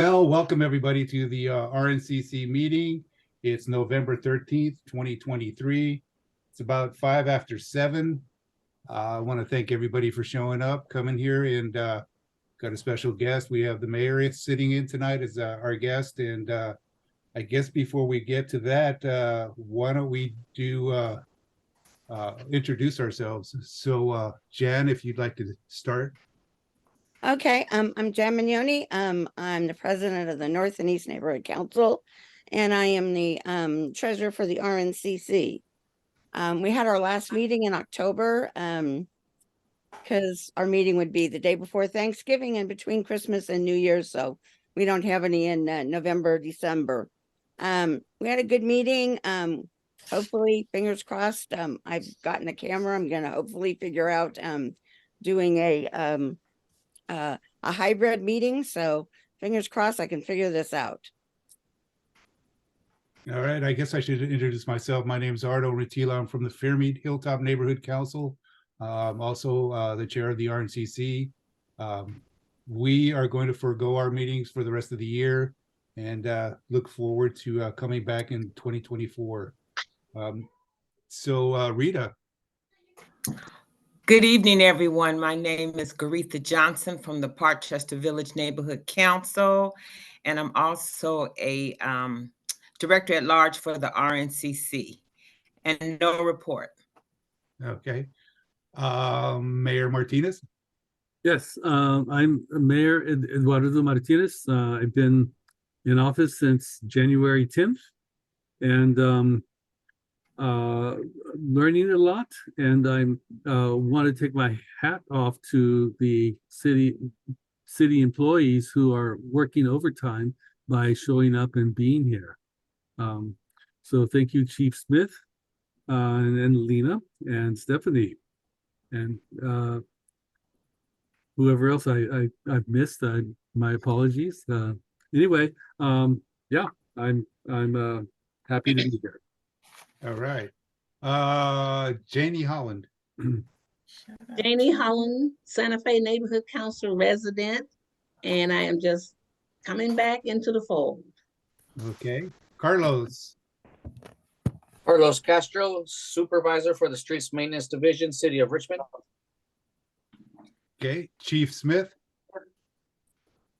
Well, welcome everybody to the RNCC meeting. It's November 13th, 2023. It's about 5 after 7. I want to thank everybody for showing up, coming here, and got a special guest. We have the mayor sitting in tonight as our guest. And I guess before we get to that, why don't we do introduce ourselves. So Jan, if you'd like to start. Okay, I'm Jan Mignoni. I'm the president of the North and East Neighborhood Council, and I am the treasurer for the RNCC. We had our last meeting in October because our meeting would be the day before Thanksgiving and between Christmas and New Year's, so we don't have any in November, December. We had a good meeting. Hopefully, fingers crossed. I've gotten a camera. I'm going to hopefully figure out doing a hybrid meeting, so fingers crossed I can figure this out. All right, I guess I should introduce myself. My name is Ardo Retila. I'm from the Fairmead Hilltop Neighborhood Council. I'm also the chair of the RNCC. We are going to forego our meetings for the rest of the year and look forward to coming back in 2024. So Rita. Good evening, everyone. My name is Garetha Johnson from the Parkchester Village Neighborhood Council, and I'm also a director at large for the RNCC. And no report. Okay. Mayor Martinez. Yes, I'm Mayor Eduardo Martinez. I've been in office since January 10th, and learning a lot, and I want to take my hat off to the city employees who are working overtime by showing up and being here. So thank you, Chief Smith, and Lena and Stephanie, and whoever else I've missed. My apologies. Anyway, yeah, I'm happy to be here. All right. Janie Holland. Janie Holland, Santa Fe Neighborhood Council resident, and I am just coming back into the fold. Okay. Carlos. Carlos Castro, supervisor for the Streets Maintenance Division, City of Richmond. Okay. Chief Smith.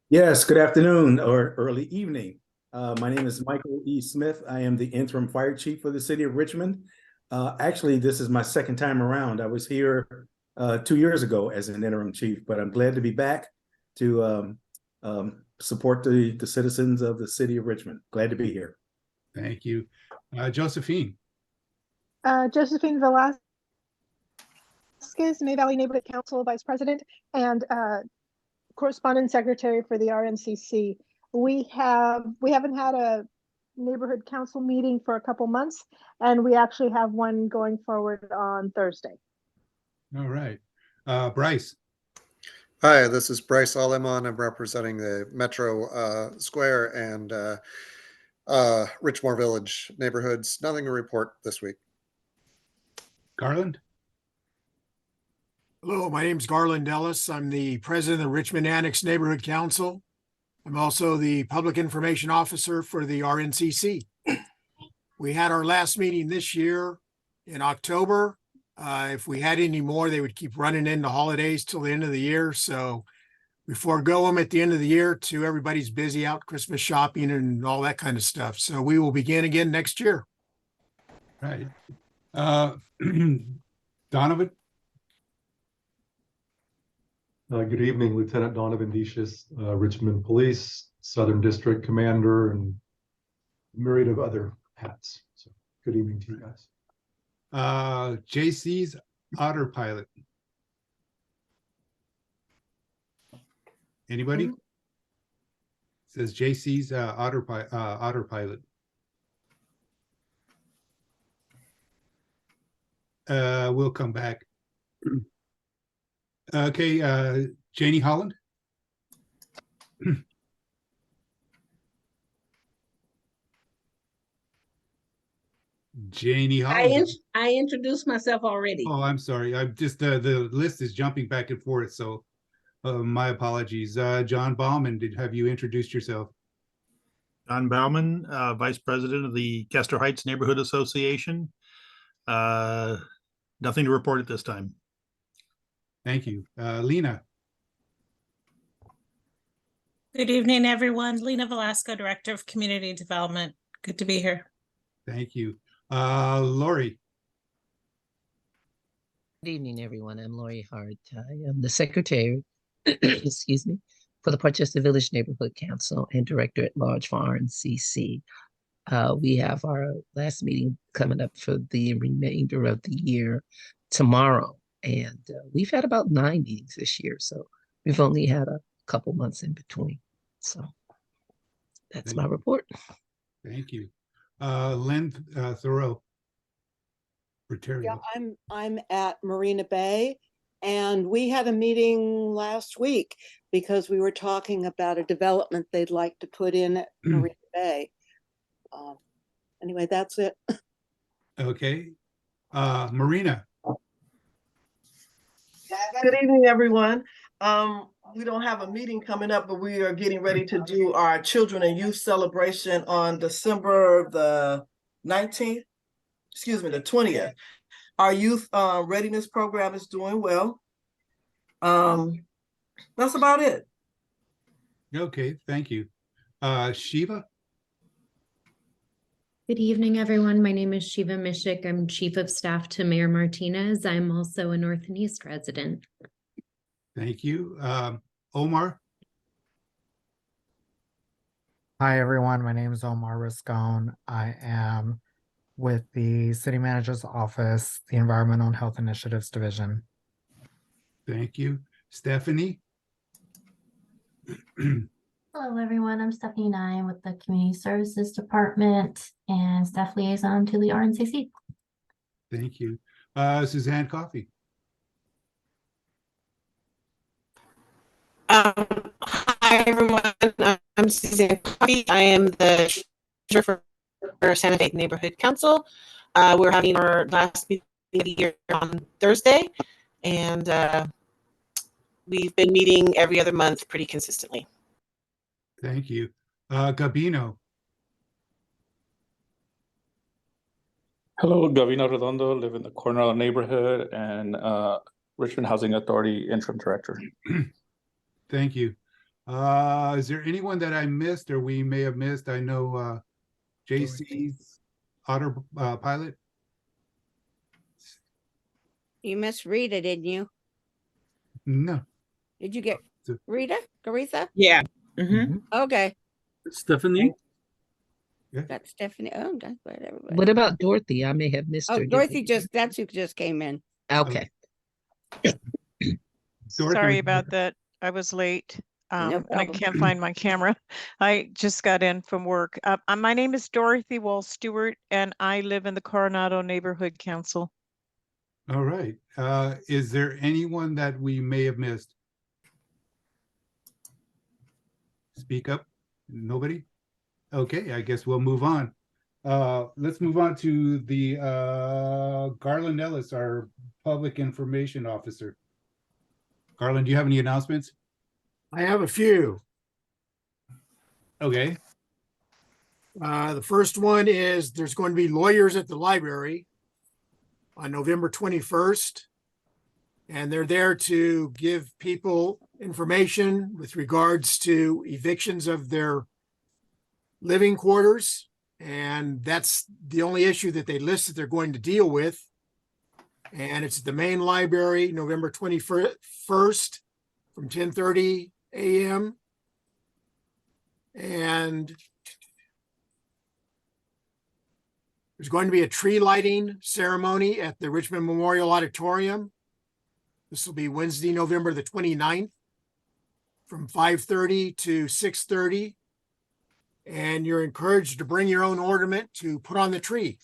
Yes, good afternoon or early evening. My name is Michael E. Smith. I am the interim fire chief for the city of Richmond. Actually, this is my second time around. I was here 2 years ago as an interim chief, but I'm glad to be back to support the citizens of the city of Richmond. Glad to be here. Thank you. Josephine. Josephine Velasquez, May Valley Neighborhood Council Vice President and Correspondent Secretary for the RNCC. We haven't had a neighborhood council meeting for a couple months, and we actually have one going forward on Thursday. All right. Bryce. Hi, this is Bryce Alemon. I'm representing the Metro Square and Richmore Village neighborhoods. Nothing to report this week. Garland. Hello, my name is Garland Ellis. I'm the president of the Richmond Annex Neighborhood Council. I'm also the public information officer for the RNCC. We had our last meeting this year in October. If we had any more, they would keep running into holidays till the end of the year. So we forego them at the end of the year to everybody's busy out Christmas shopping and all that kind of stuff. So we will begin again next year. Right. Donovan. Good evening, Lieutenant Donovan Decius, Richmond Police, Southern District Commander, and a myriad of other hats. So good evening to you guys. JC's Otter Pilot. Anybody? It says JC's Otter Pilot. We'll come back. Okay, Janie Holland. Janie Holland. I introduced myself already. Oh, I'm sorry. I'm just the list is jumping back and forth. So My apologies. John Bauman, have you introduced yourself? John Bauman, Vice President of the Castro Heights Neighborhood Association. Nothing to report at this time. Thank you. Lena. Good evening, everyone. Lena Velasco, Director of Community Development. Good to be here. Thank you. Lori. Good evening, everyone. I'm Lori Hart. I am the Secretary, excuse me, for the Portchester Village Neighborhood Council and Director at Large for RNCC. We have our last meeting coming up for the remainder of the year tomorrow. And we've had about 9 meetings this year. So we've only had a couple months in between. So that's my report. Thank you. Lynn Thoreau. Yeah, I'm at Marina Bay, and we had a meeting last week because we were talking about a development they'd like to put in at Marina Bay. Anyway, that's it. Okay. Marina. Good evening, everyone. We don't have a meeting coming up, but we are getting ready to do our children and youth celebration on December the 19th. Excuse me, the 20th. Our youth readiness program is doing well. That's about it. Okay, thank you. Shiva? Good evening, everyone. My name is Shiva Mishik. I'm Chief of Staff to Mayor Martinez. I'm also a North and East resident. Thank you. Omar? Hi, everyone. My name is Omar Riscone. I am with the City Manager's Office, the Environmental and Health Initiatives Division. Thank you. Stephanie? Hello, everyone. I'm Stephanie Nye with the Community Services Department and Staff Liaison to the RNCC. Thank you. Suzanne Coffey? Hi, everyone. I'm Suzanne Coffey. I am the treasurer for Santa Fe Neighborhood Council. We're having our last meeting of the year on Thursday, and we've been meeting every other month pretty consistently. Thank you. Gabino? Hello, Gavino Redondo, live in the Cornell neighborhood and Richmond Housing Authority interim director. Thank you. Is there anyone that I missed or we may have missed? I know JC's autopilot. You missed Rita, didn't you? No. Did you get Rita? Garitha? Yeah. Okay. Stephanie? Got Stephanie. Oh, that's what everybody. What about Dorothy? I may have missed her. Dorothy that's who just came in. Okay. Sorry about that. I was late. And I can't find my camera. I just got in from work. My name is Dorothy Wall Stewart, and I live in the Coronado Neighborhood Council. All right. Is there anyone that we may have missed? Speak up. Nobody? Okay, I guess we'll move on. Let's move on to the Garland Ellis, our Public Information Officer. Garland, do you have any announcements? I have a few. Okay. The first one is there's going to be lawyers at the library on November 21st. And they're there to give people information with regards to evictions of their living quarters. And that's the only issue that they list that they're going to deal with. And it's at the main library, November 21st from 10:30 a.m. And there's going to be a tree lighting ceremony at the Richmond Memorial Auditorium. This will be Wednesday, November the 29th from 5:30 to 6:30. And you're encouraged to bring your own ornament to put on the tree.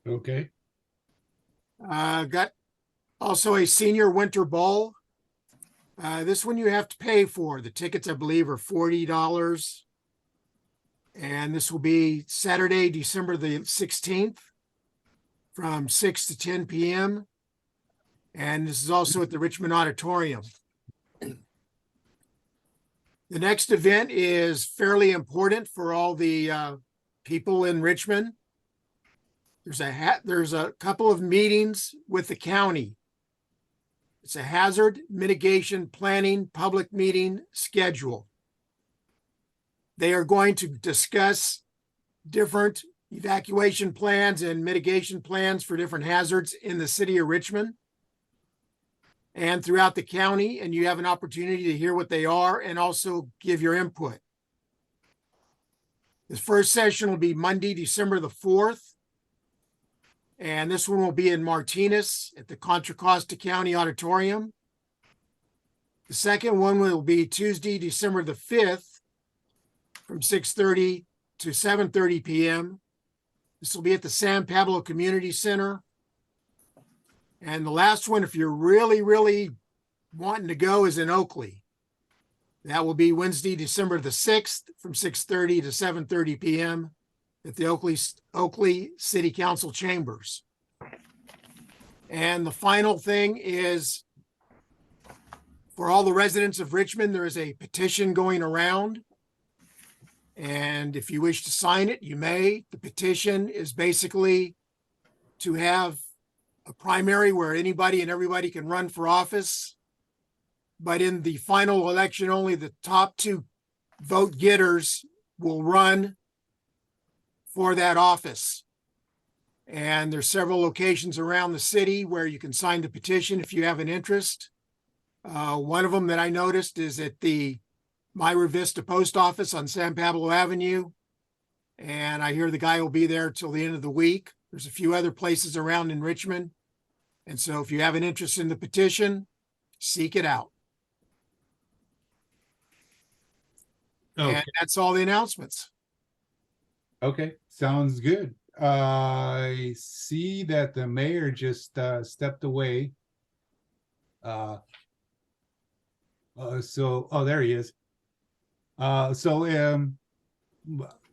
Okay. Got also a senior winter ball. This one you have to pay for. The tickets, I believe, are $40. And this will be Saturday, December the 16th from 6 to 10 p.m. And this is also at the Richmond Auditorium. The next event is fairly important for all the people in Richmond. There's a couple of meetings with the county. It's a hazard mitigation planning public meeting schedule. They are going to discuss different evacuation plans and mitigation plans for different hazards in the city of Richmond and throughout the county, and you have an opportunity to hear what they are and also give your input. The first session will be Monday, December the 4th. And this one will be in Martinez at the Contra Costa County Auditorium. The second one will be Tuesday, December the 5th from 6:30 to 7:30 p.m. This will be at the San Pablo Community Center. And the last one, if you're really wanting to go, is in Oakley. That will be Wednesday, December the 6th from 6:30 to 7:30 p.m. at the Oakley City Council chambers. And the final thing is for all the residents of Richmond, there is a petition going around. And if you wish to sign it, you may. The petition is basically to have a primary where anybody and everybody can run for office. But in the final election, only the top 2 vote getters will run for that office. And there's several locations around the city where you can sign the petition if you have an interest. One of them that I noticed is at the Myra Vista Post Office on San Pablo Avenue. And I hear the guy will be there till the end of the week. There's a few other places around in Richmond. And so if you have an interest in the petition, seek it out. Okay. And that's all the announcements. Okay, sounds good. I see that the mayor just stepped away. Oh, there he is.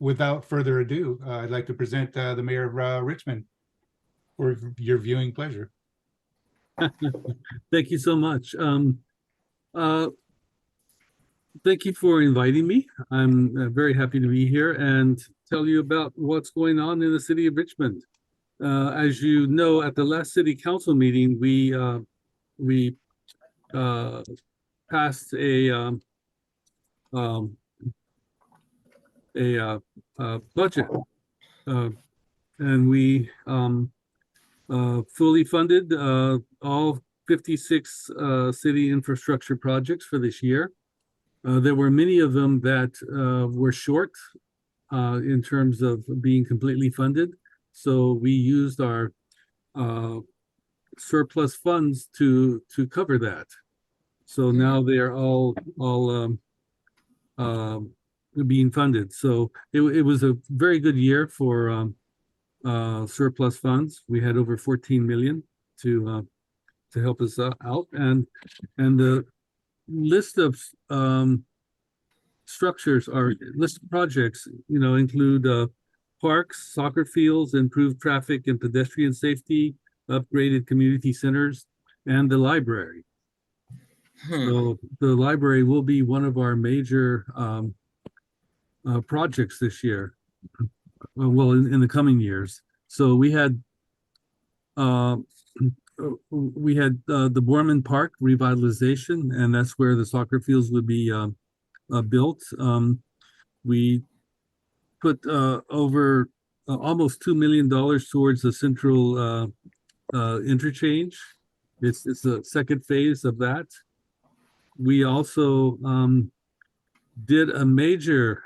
Without further ado, I'd like to present the mayor of Richmond for your viewing pleasure. Thank you so much. Thank you for inviting me. I'm very happy to be here and tell you about what's going on in the city of Richmond. As you know, at the last city council meeting, we passed a budget, and we fully funded all 56 city infrastructure projects for this year. There were many of them that were short in terms of being completely funded. So we used our surplus funds to cover that. So now they are all being funded. So it was a very good year for surplus funds. We had over 14 million to help us out, and the list of structures or list of projects, include parks, soccer fields, improved traffic and pedestrian safety, upgraded community centers, and the library. So the library will be one of our major projects this year. Well, in the coming years. So we had the Borman Park revitalization, and that's where the soccer fields would be built. We put over almost $2 million towards the central interchange. It's the second phase of that. We also did a major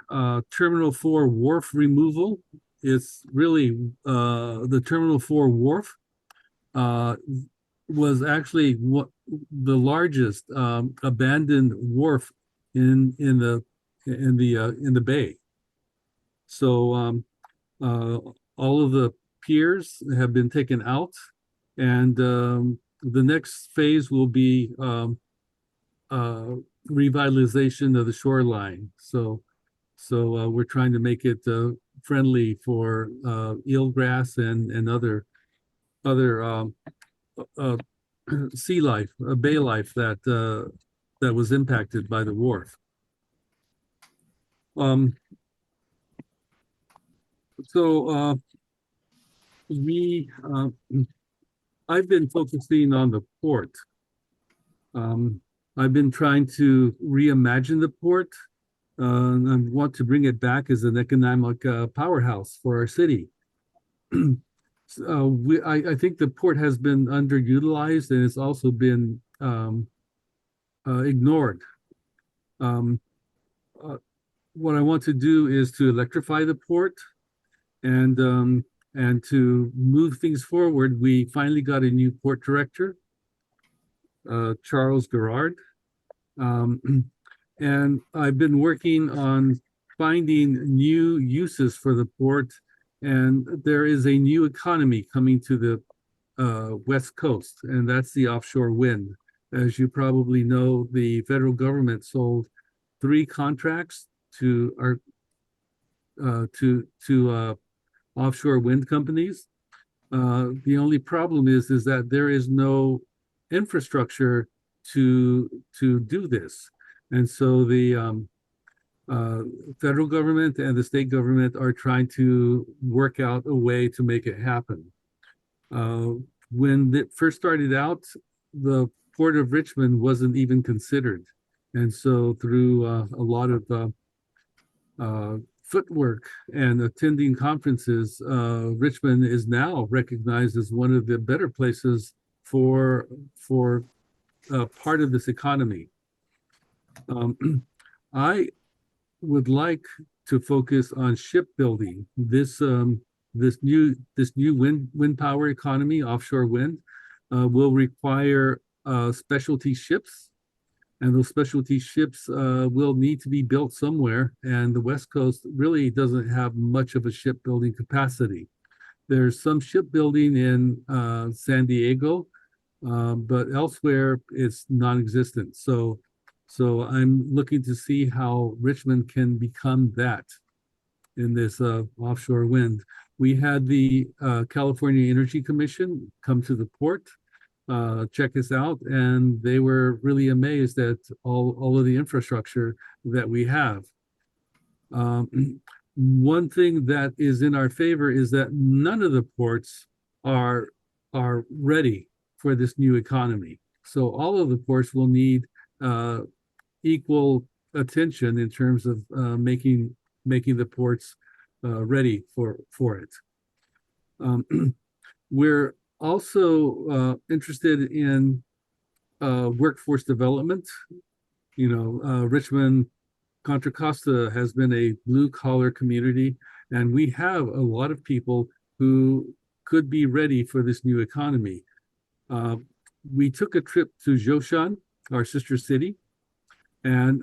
Terminal 4 wharf removal. It's really the Terminal 4 wharf was actually the largest abandoned wharf in the bay. So all of the piers have been taken out, and the next phase will be revitalization of the shoreline. So we're trying to make it friendly for eelgrass and other sea life, bay life that that was impacted by the wharf. I've been focusing on the port. I've been trying to reimagine the port. I want to bring it back as an economic powerhouse for our city. I think the port has been underutilized and it's also been ignored. What I want to do is to electrify the port and to move things forward. We finally got a new port director, Charles Gerard. And I've been working on finding new uses for the port, and there is a new economy coming to the West Coast, and that's the offshore wind. As you probably know, the federal government sold 3 contracts to our offshore wind companies. The only problem is that there is no infrastructure to do this. And so the federal government and the state government are trying to work out a way to make it happen. When it first started out, the Port of Richmond wasn't even considered. And so through a lot of footwork and attending conferences, Richmond is now recognized as one of the better places for part of this economy. I would like to focus on shipbuilding. This new wind power economy, offshore wind, will require specialty ships, and those specialty ships will need to be built somewhere. And the West Coast really doesn't have much of a shipbuilding capacity. There's some shipbuilding in San Diego, but elsewhere it's non-existent. So I'm looking to see how Richmond can become that in this offshore wind. We had the California Energy Commission come to the port, check us out, and they were really amazed at all of the infrastructure that we have. One thing that is in our favor is that none of the ports are ready for this new economy. So all of the ports will need equal attention in terms of making the ports ready for it. We're also interested in workforce development. You know, Richmond Contra Costa has been a blue-collar community, and we have a lot of people who could be ready for this new economy. We took a trip to Joshan, our sister city, and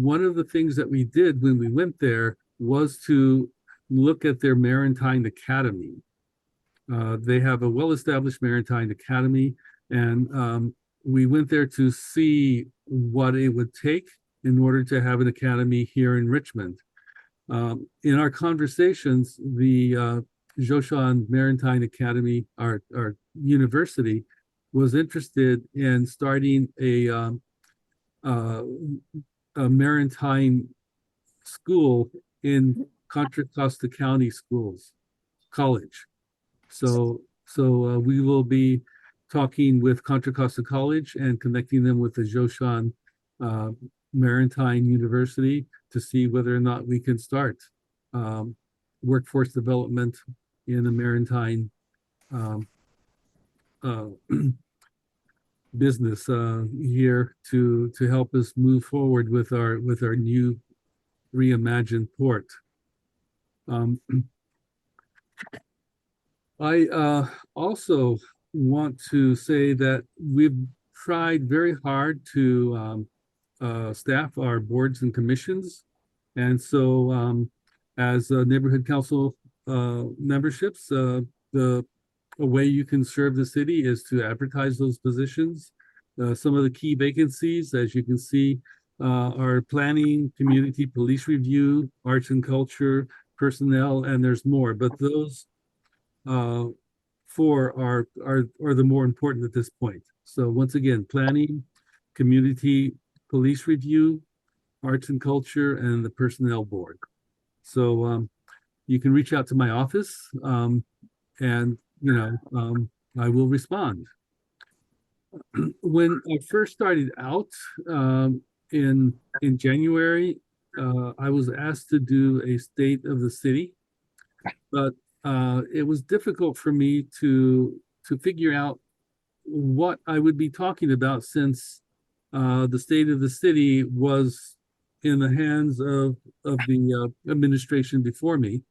one of the things that we did when we went there was to look at their maritime academy. They have a well-established maritime academy, and we went there to see what it would take in order to have an academy here in Richmond. In our conversations, the Joshan Maritime Academy, our university, was interested in starting a maritime school in Contra Costa County College. So we will be talking with Contra Costa College and connecting them with the Joshan Maritime University to see whether or not we can start workforce development in a maritime business here to help us move forward with our new reimagined port. I also want to say that we've tried very hard to staff our boards and commissions. And so as neighborhood council memberships, a way you can serve the city is to advertise those positions. Some of the key vacancies, as you can see, are planning, community police review, arts and culture, personnel, and there's more. But those 4 are the more important at this point. So once again, planning, community police review, arts and culture, and the personnel board. So you can reach out to my office, and I will respond. When I first started out in January, I was asked to do a state of the city, but it was difficult for me to figure out what I would be talking about, since the state of the city was in the hands of the administration before me.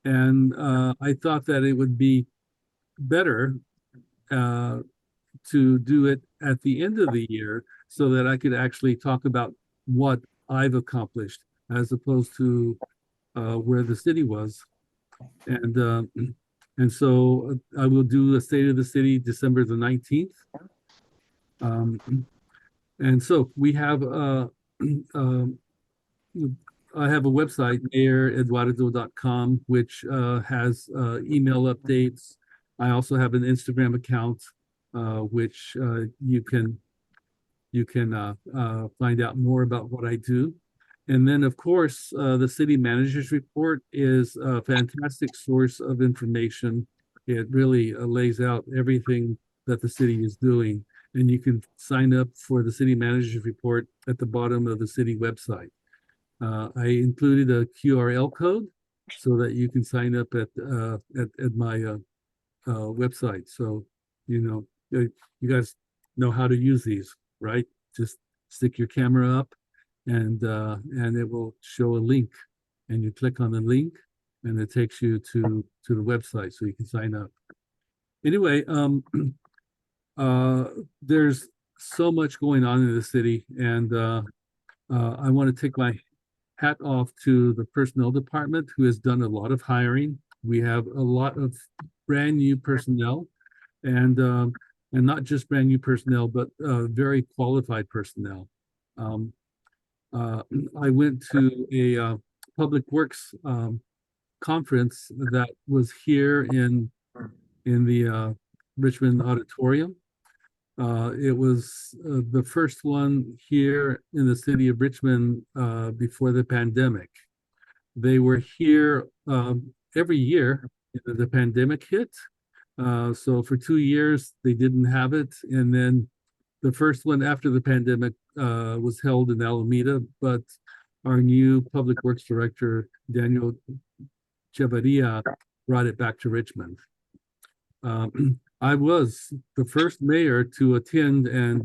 And I thought that it would be better to do it at the end of the year, so that I could actually talk about what I've accomplished, as opposed to where the city was. And so I will do a State of the City December the 19th. And so we have I have a website, mayoreduardo.com, which has email updates. I also have an Instagram account, which you can find out more about what I do. And then, of course, the city manager's report is a fantastic source of information. It really lays out everything that the city is doing. And you can sign up for the city manager's report at the bottom of the city website. I included a QRL code so that you can sign up at my website. So, you guys know how to use these, right? Just stick your camera up, and it will show a link, and you click on the link, and it takes you to the website so you can sign up. Anyway, there's so much going on in the city, and I want to take my hat off to the personnel department, who has done a lot of hiring. We have a lot of brand new personnel, and not just brand new personnel, but very qualified personnel. I went to a public works conference that was here in the Richmond auditorium. It was the first one here in the city of Richmond before the pandemic. They were here every year the pandemic hit. So for 2 years, they didn't have it. And then the first one after the pandemic was held in Alameda, but our new public works director, Daniel Chevaria, brought it back to Richmond. I was the first mayor to attend and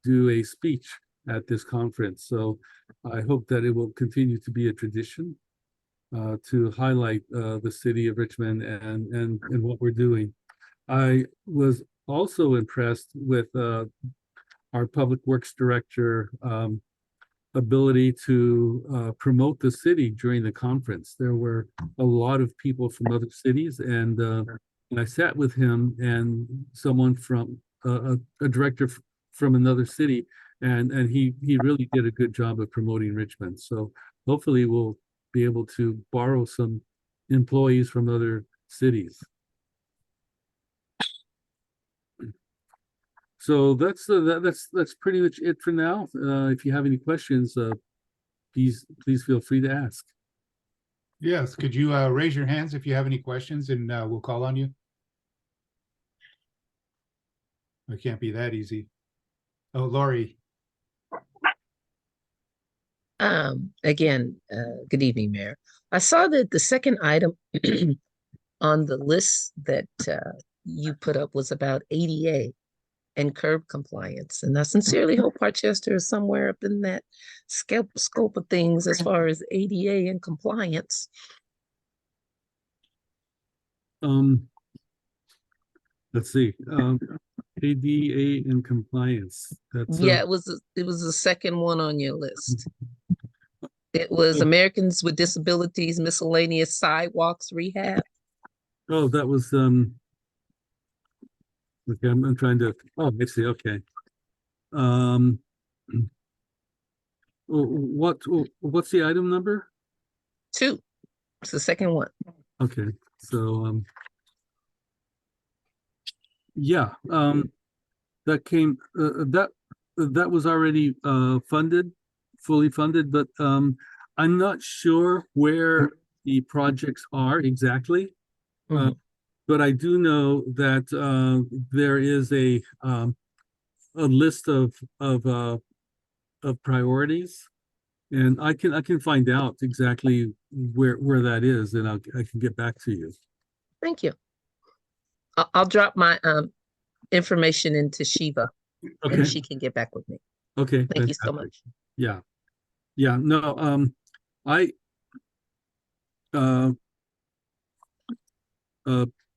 do a speech at this conference. So I hope that it will continue to be a tradition to highlight the city of Richmond and what we're doing. I was also impressed with our public works director ability to promote the city during the conference. There were a lot of people from other cities, and I sat with him and someone from a director from another city, and he really did a good job of promoting Richmond. So hopefully we'll be able to borrow some employees from other cities. So that's pretty much it for now. If you have any questions, please feel free to ask. Yes, could you raise your hands if you have any questions, and we'll call on you? It can't be that easy. Oh, Lori. Again, good evening, Mayor. I saw that the second item on the list that you put up was about ADA and curb compliance. And I sincerely hope Parkchester is somewhere up in that scope of things as far as ADA and compliance. Let's see. ADA and compliance. That's yeah, it was the second one on your list. It was Americans with Disabilities Miscellaneous Sidewalks Rehab. Oh, that was okay, I'm trying to, oh, I see, okay. What's the item number? 2. It's the second one. Okay, so yeah, that came, that was already funded, fully funded, but I'm not sure where the projects are exactly. But I do know that there is a list of priorities, and I can find out exactly where that is, and I can get back to you. Thank you. I'll drop my information into Shiva, Okay. and she can get back with me. Okay. Thank you so much. Yeah. Yeah. No.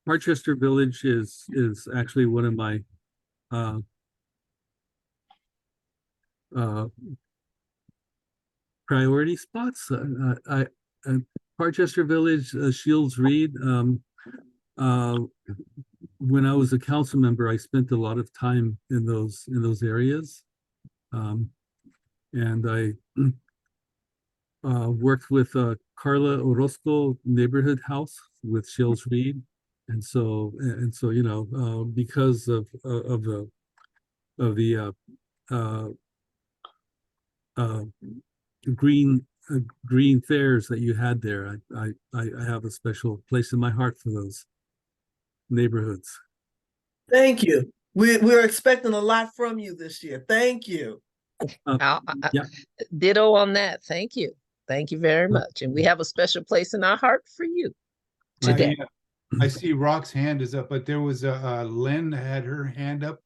Parkchester Village is actually one of my priority spots. Parkchester Village, Shields Reed. When I was a council member, I spent a lot of time in those areas, and I worked with Carla Orozco Neighborhood House with Shields Reed, and so you know, because of the green fairs that you had there, I have a special place in my heart for those neighborhoods. Thank you. We're expecting a lot from you this year. Thank you. Yeah. Ditto on that. Thank you. Thank you very much. And we have a special place in our heart for you today. I see Rock's hand is up, but there was Lynn had her hand up.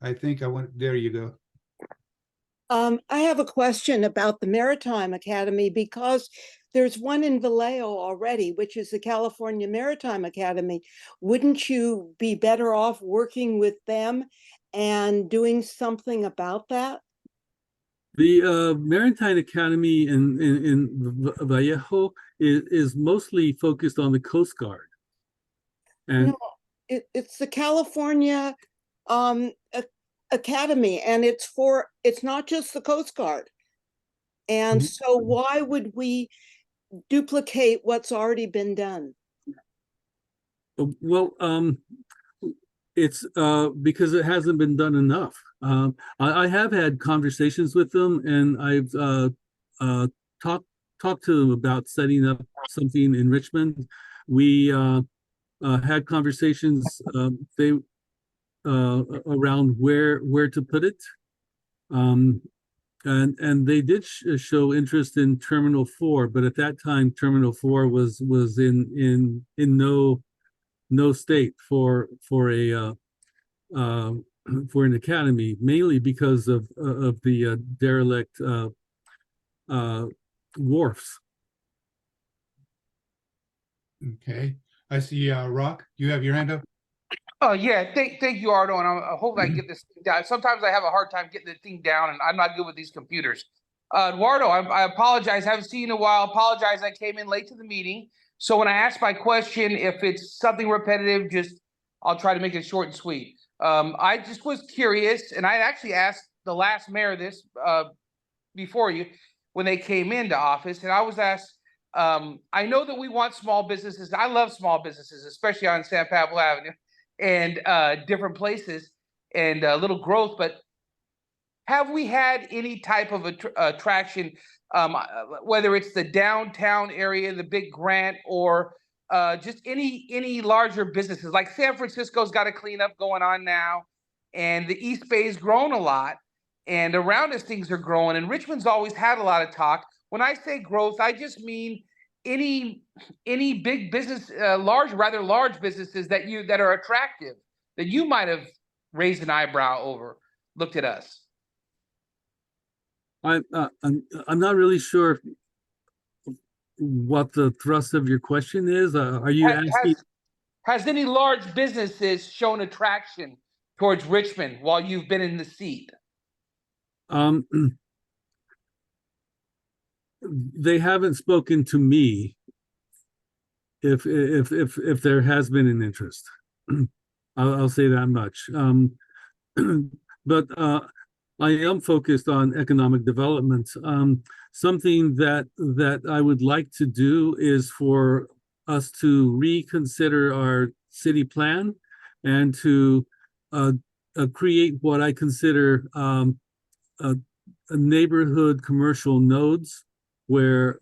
I think there you go. I have a question about the Maritime Academy, because there's one in Vallejo already, which is the California Maritime Academy. Wouldn't you be better off working with them and doing something about that? The Maritime Academy in Vallejo is mostly focused on the Coast Guard. And no, it's the California Academy, and it's not just the Coast Guard. And so why would we duplicate what's already been done? Well, it's because it hasn't been done enough. I have had conversations with them, and I've talked to them about setting up something in Richmond. We had conversations around where to put it, and they did show interest in Terminal 4, but at that time Terminal 4 was in no state for an academy, mainly because of the derelict wharfs. Okay, I see Rock, you have your hand up. Oh yeah, thank you, Ardo, and I hope I can get this thing down. Sometimes I have a hard time getting the thing down, and I'm not good with these computers. Eduardo, I apologize. I haven't seen you in a while. Apologize, I came in late to the meeting. So when I ask my question, if it's something repetitive, I'll try to make it short and sweet. I just was curious, and I actually asked the last mayor this before you when they came into office, and I was asked, I know that we want small businesses. I love small businesses, especially on San Pablo Avenue and different places and little growth, but have we had any type of attraction, whether it's the downtown area, the big grant, or just any larger businesses? Like San Francisco's got a cleanup going on now, and the East Bay's grown a lot, and around us things are growing, and Richmond's always had a lot of talk. When I say growth, I just mean any big business, rather large businesses that are attractive, that you might have raised an eyebrow over, looked at us. I'm not really sure what the thrust of your question is. Are you asking? Has any large businesses shown attraction towards Richmond while you've been in the seat? They haven't spoken to me. If there has been an interest, I'll say that much. But I am focused on economic development. Something that I would like to do is for us to reconsider our city plan and to create what I consider a neighborhood commercial nodes where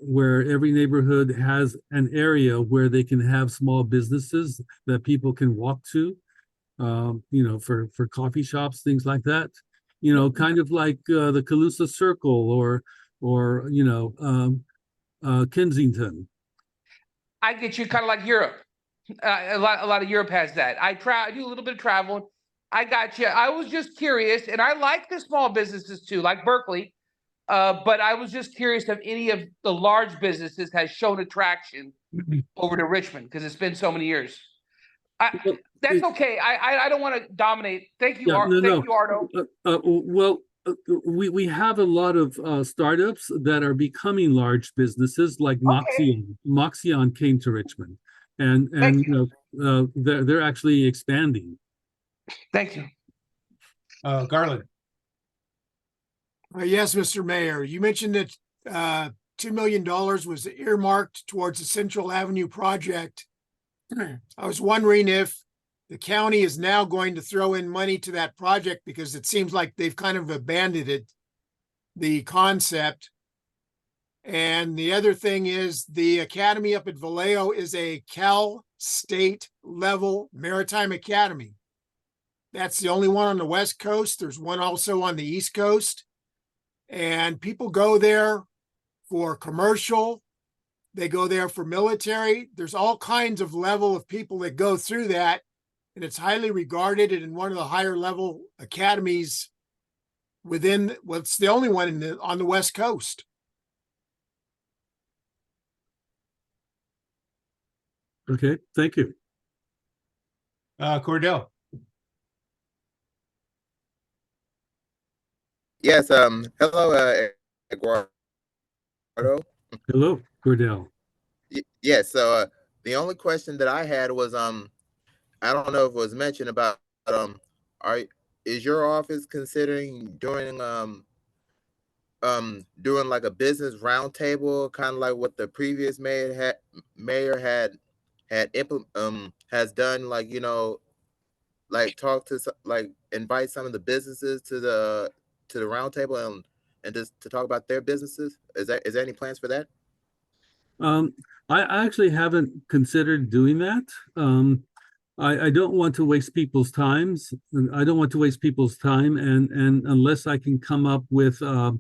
every neighborhood has an area where they can have small businesses that people can walk to, for coffee shops, things like that. Kind of like the Calusa Circle or Kensington. I get you, kind of like Europe. A lot of Europe has that. I do a little bit of traveling. I got you. I was just curious, and I like the small businesses too, like Berkeley. But I was just curious if any of the large businesses has shown attraction over to Richmond because it's been so many years. That's okay. I don't want to dominate. Thank you, thank you, Ardo. We have a lot of startups that are becoming large businesses, like Moxion. Moxion came to Richmond, and they're actually expanding. Thank you, Garland. Yes, Mr. Mayor, you mentioned that $2 million was earmarked towards the Central Avenue project. I was wondering if the county is now going to throw in money to that project because it seems like they've kind of abandoned the concept. And the other thing is the academy up at Vallejo is a Cal State level maritime academy. That's the only one on the West Coast. There's one also on the East Coast. And people go there for commercial, they go there for military. There's all kinds of level of people that go through that, and it's highly regarded and in one of the higher level academies within, well, it's the only one on the West Coast. Okay, thank you. Cordell. Yes, hello, Eduardo. Hello, Cordell. Yes, so the only question that I had was I don't know if it was mentioned about is your office considering doing like a business roundtable, kind of like what the previous mayor has done, like like talk to like invite some of the businesses to the roundtable and just to talk about their businesses? Is there any plans for that? I actually haven't considered doing that. I don't want to waste people's times. I don't want to waste people's time, and unless I can come up with a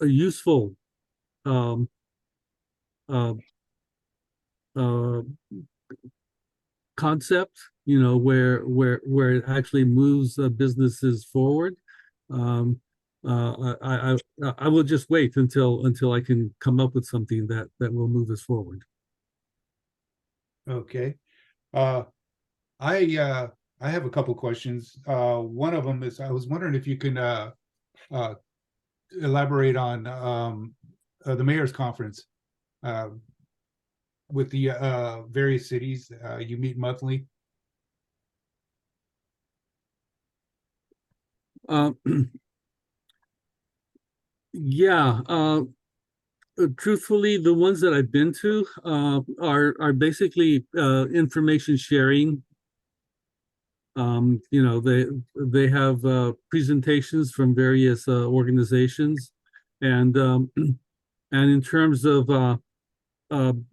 useful concept, where it actually moves businesses forward. I will just wait until I can come up with something that will move us forward. Okay. I have a couple questions. One of them is I was wondering if you can elaborate on the mayor's conference with the various cities. You meet monthly. Yeah. Truthfully, the ones that I've been to are basically information sharing. They have presentations from various organizations, and in terms of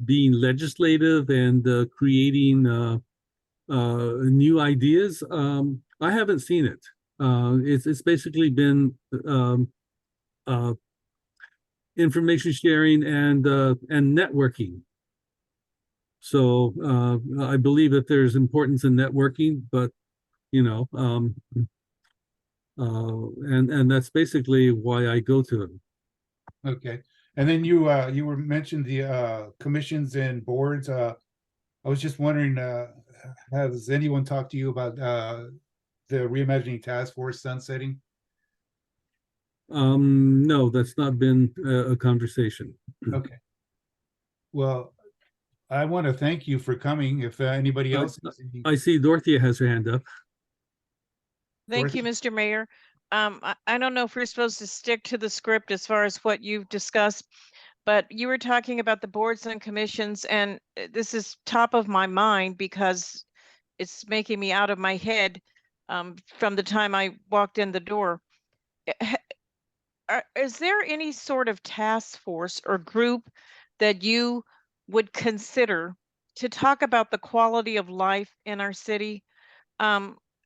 being legislative and creating new ideas, I haven't seen it. It's basically been information sharing and networking. So I believe that there's importance in networking, but and that's basically why I go to them. Okay, and then you were mentioned the commissions and boards. I was just wondering, has anyone talked to you about the Reimagining Task Force sunsetting? No, that's not been a conversation. Okay. Well, I want to thank you for coming. If anybody else I see Dorothea has her hand up. Thank you, Mr. Mayor. I don't know if we're supposed to stick to the script as far as what you've discussed, but you were talking about the boards and commissions, and this is top of my mind because it's making me out of my head. from the time I walked in the door. Is there any sort of task force or group that you would consider to talk about the quality of life in our city?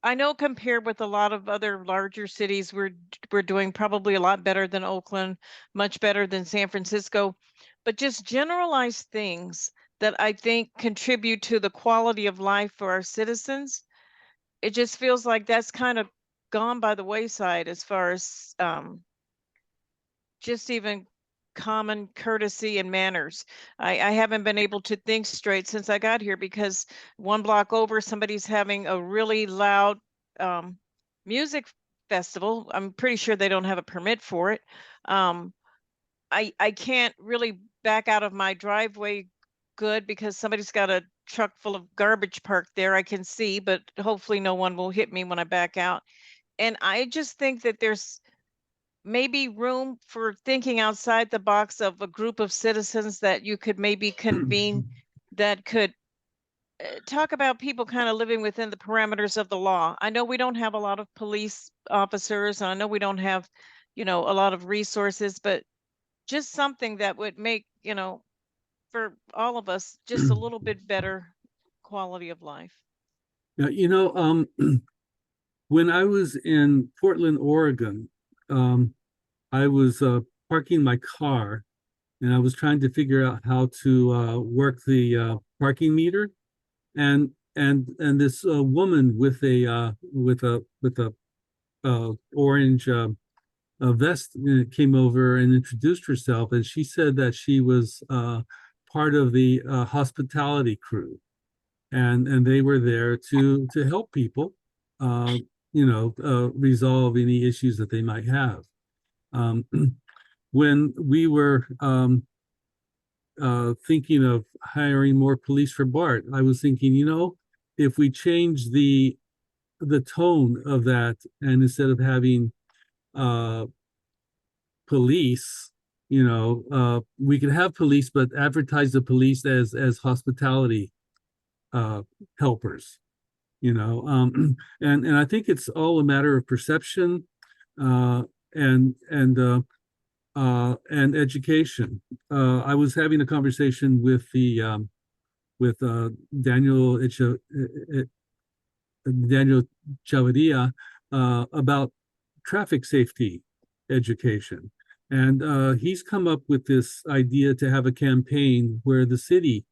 I know compared with a lot of other larger cities, we're doing probably a lot better than Oakland, much better than San Francisco, but just generalized things that I think contribute to the quality of life for our citizens. It just feels like that's kind of gone by the wayside as far as just even common courtesy and manners. I haven't been able to think straight since I got here because one block over, somebody's having a really loud music festival. I'm pretty sure they don't have a permit for it. I can't really back out of my driveway good because somebody's got a truck full of garbage parked there. I can see, but hopefully no one will hit me when I back out. And I just think that there's maybe room for thinking outside the box of a group of citizens that you could maybe convene that could talk about people kind of living within the parameters of the law. I know we don't have a lot of police officers. I know we don't have, a lot of resources, but just something that would make, for all of us, just a little bit better quality of life. Now, when I was in Portland, Oregon, I was parking my car and I was trying to figure out how to work the parking meter, and this woman with a orange vest came over and introduced herself, and she said that she was part of the hospitality crew, and they were there to help people resolve any issues that they might have. When we were thinking of hiring more police for BART, I was thinking, if we change the tone of that, and instead of having police, we could have police, but advertise the police as hospitality helpers, and I think it's all a matter of perception and education. I was having a conversation with Daniel Chavarria about traffic safety education, and he's come up with this idea to have a campaign where the city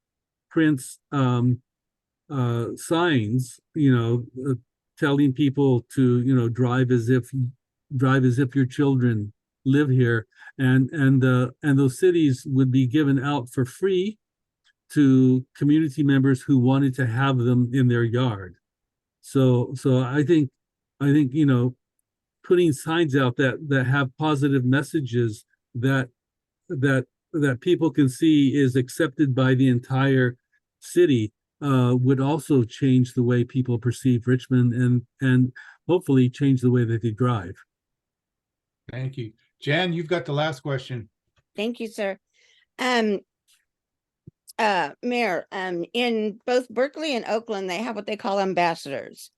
prints signs, telling people to drive as if your children live here, and those cities would be given out for free to community members who wanted to have them in their yard. So I think putting signs out that have positive messages that people can see is accepted by the entire city would also change the way people perceive Richmond, and hopefully change the way that they drive. Thank you. Jan, you've got the last question. Thank you, sir. Mayor, in both Berkeley and Oakland, they have what they call ambassadors.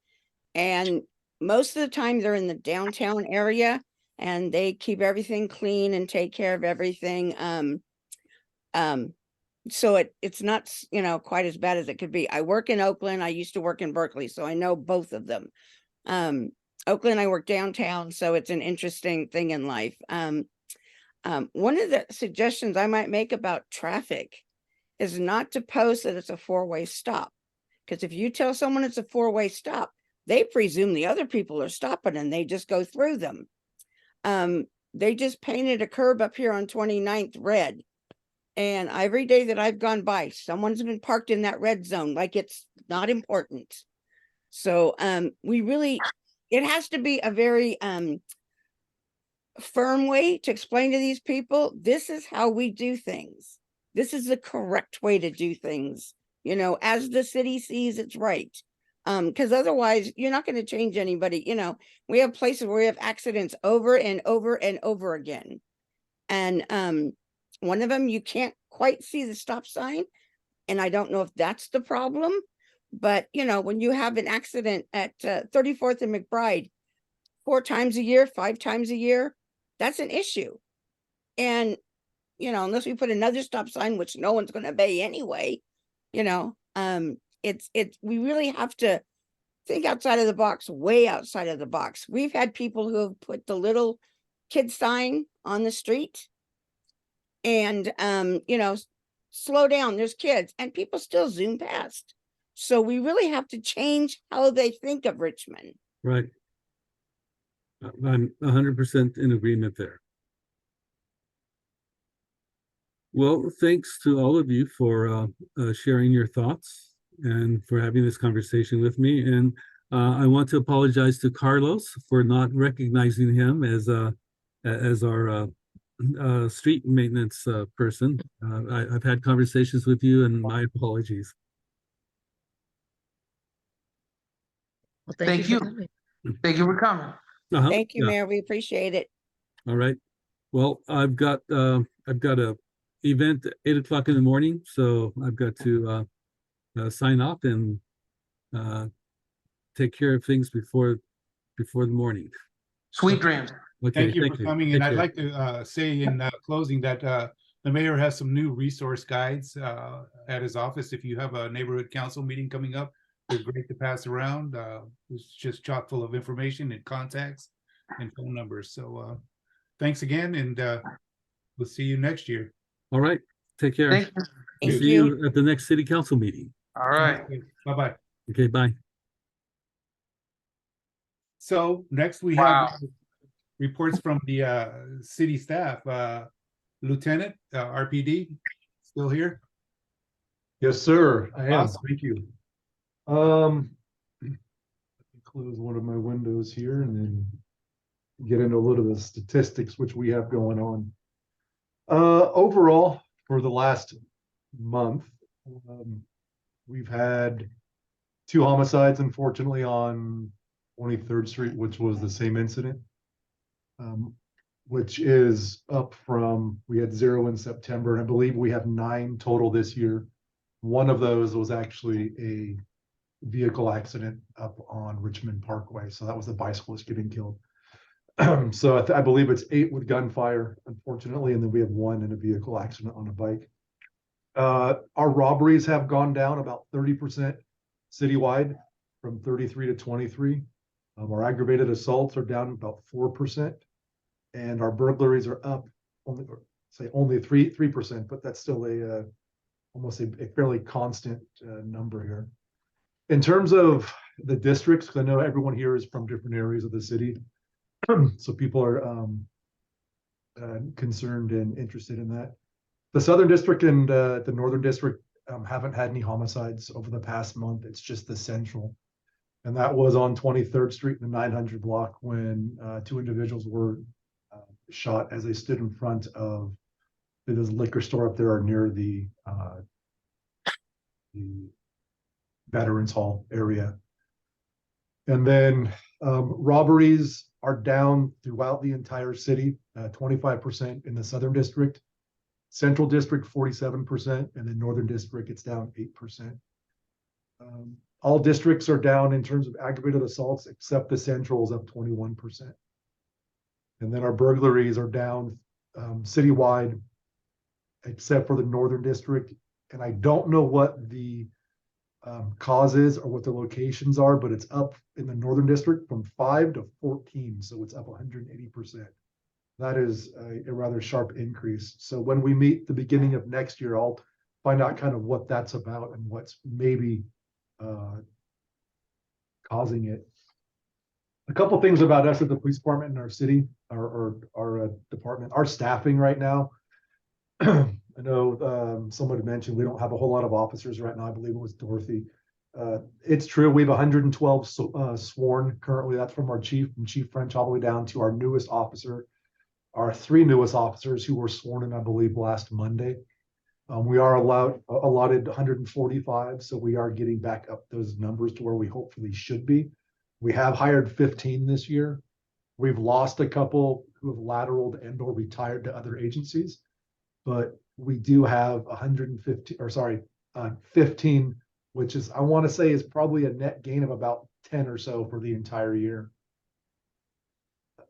And most of the time they're in the downtown area and they keep everything clean and take care of everything. So it's not, quite as bad as it could be. I work in Oakland. I used to work in Berkeley, so I know both of them. Oakland, I work downtown, so it's an interesting thing in life. One of the suggestions I might make about traffic is not to post that it's a four-way stop. Because if you tell someone it's a four-way stop, they presume the other people are stopping and they just go through them. They just painted a curb up here on 29th red. And every day that I've gone by, someone's been parked in that red zone like it's not important. So it has to be a very firm way to explain to these people, this is how we do things. This is the correct way to do things, as the city sees it's right. Because otherwise you're not going to change anybody. We have places where we have accidents over and over and over again. And one of them, you can't quite see the stop sign. And I don't know if that's the problem But, you know, when you have an accident at 34th and McBride 4 times a year, 5 times a year, that's an issue. And, you know, unless we put another stop sign, which no one's going to obey anyway, you know, we really have to think outside of the box, way outside of the box. We've had people who have put the little kid sign on the street and, you know, slow down, there's kids, and people still zoom past. So we really have to change how they think of Richmond. Right. I'm 100% in agreement there. Well, thanks to all of you for sharing your thoughts and for having this conversation with me. And I want to apologize to Carlos for not recognizing him as our street maintenance person. I've had conversations with you, and my apologies. Well, Thank you. Thank you for coming. Thank you, Mayor. We appreciate it. All right. Well, I've got a event at 8 o'clock in the morning, so I've got to sign off and take care of things before the morning. Sweet dreams. Okay, Thank you for coming. Take And I'd care. like to say in closing that the mayor has some new resource guides at his office. If you have a neighborhood council meeting coming up, they're great to pass around. It's just chock full of information and contacts and phone numbers. So thanks again, and we'll see you next year. All right. Take care. Thank you. We'll see you at the next city council meeting. All right. Bye-bye. Okay, bye. So next we have reports from the city staff. Lieutenant, RPD, still here? Yes, sir. I am. Awesome. Thank you. Let me close one of my windows here and then get into a little of the statistics which we have going on. Overall, for the last month, we've had 2 homicides, unfortunately, on 23rd Street, which was the same incident, which is up from, we had 0 in September, and I believe we have 9 total this year. One of those was actually a vehicle accident up on Richmond Parkway. So that was the bicyclist getting killed. So I believe it's 8 with gunfire, unfortunately, and then we have 1 in a vehicle accident on a bike. Our robberies have gone down about 30% citywide, from 33 to 23. Our aggravated assaults are down about 4%, and our burglaries are up only 3%, but that's still almost a fairly constant number here. In terms of the districts, because I know everyone here is from different areas of the city, so people are concerned and interested in that. The Southern District and the Northern District haven't had any homicides over the past month. It's just the Central. And that was on 23rd Street in the 900 block when 2 individuals were shot as they stood in front of this liquor store up there near the Veterans Hall area. And then robberies are down throughout the entire city, 25% in the Southern District, Central District 47%, and then Northern District it's down 8%. All districts are down in terms of aggravated assaults, except the Central is up 21%. And then our burglaries are down citywide, except for the Northern District. And I don't know what the causes or what the locations are, but it's up in the Northern District from 5 to 14. So it's up 180%. That is a rather sharp increase. So when we meet the beginning of next year, I'll find out kind of what that's about and what's maybe causing it. A couple things about us at the police department in our city, our department, our staffing right now. I know someone had mentioned we don't have a whole lot of officers right now. I believe it was Dorothy. It's true. We have 112 sworn currently. That's from our chief, from Chief French all the way down to our newest officer, our 3 newest officers who were sworn in, I believe, last Monday. We are allotted 145, so we are getting back up those numbers to where we hopefully should be. We have hired 15 this year. We've lost a couple who have lateraled and or retired to other agencies, but we do have 15 which is, I want to say, is probably a net gain of about 10 or so for the entire year.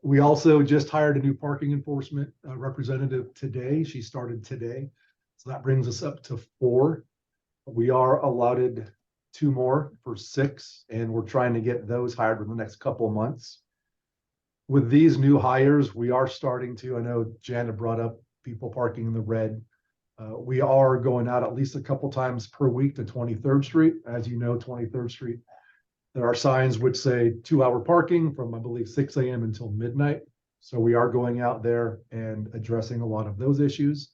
We also just hired a new parking enforcement representative today. She started today. So that brings us up to 4. We are allotted 2 more for 6, and we're trying to get those hired within the next couple of months. With these new hires, we are starting to, I know Janet brought up people parking in the red. We are going out at least a couple times per week to 23rd Street. As you know, 23rd Street, there are signs which say 2-hour parking from, I believe, 6 a.m. until midnight. So we are going out there and addressing a lot of those issues.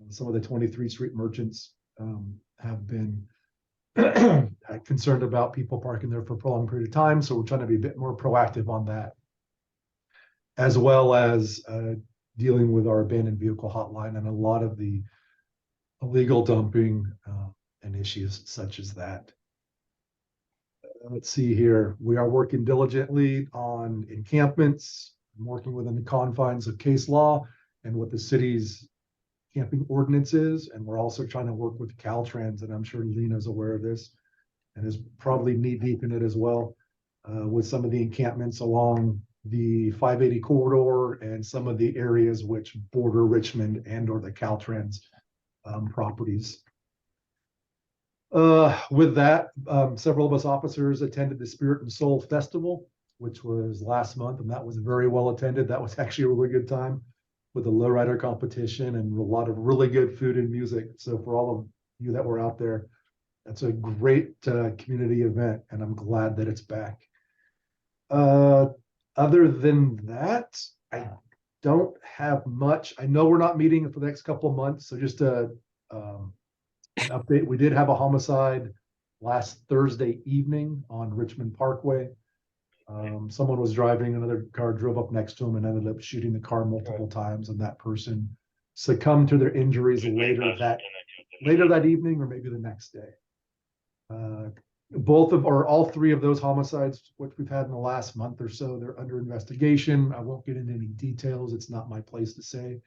Some of the 23rd Street merchants have been concerned about people parking there for a prolonged period of time. So we're trying to be a bit more proactive on that, as well as dealing with our abandoned vehicle hotline and a lot of the illegal dumping and issues such as that. Let's see here. We are working diligently on encampments, working within the confines of case law and what the city's camping ordinance is. And we're also trying to work with Caltrans, and I'm sure Lena's aware of this and is probably knee deep in it as well, with some of the encampments along the 580 corridor and some of the areas which border Richmond and or the Caltrans properties. With that, several of us officers attended the Spirit and Soul Festival, which was last month, and that was very well attended. That was actually a really good time with the lowrider competition and a lot of really good food and music. So for all of you that were out there, that's a great community event, and I'm glad that it's back. Other than that, I don't have much. I know we're not meeting for the next couple of months, so just an update. We did have a homicide last Thursday evening on Richmond Parkway. Someone was driving, another car drove up next to him and ended up shooting the car multiple times, and that person succumbed to their injuries later that evening or maybe the next day. All 3 of those homicides, which we've had in the last month or so, they're under investigation. I won't get into any details. It's not my place to say,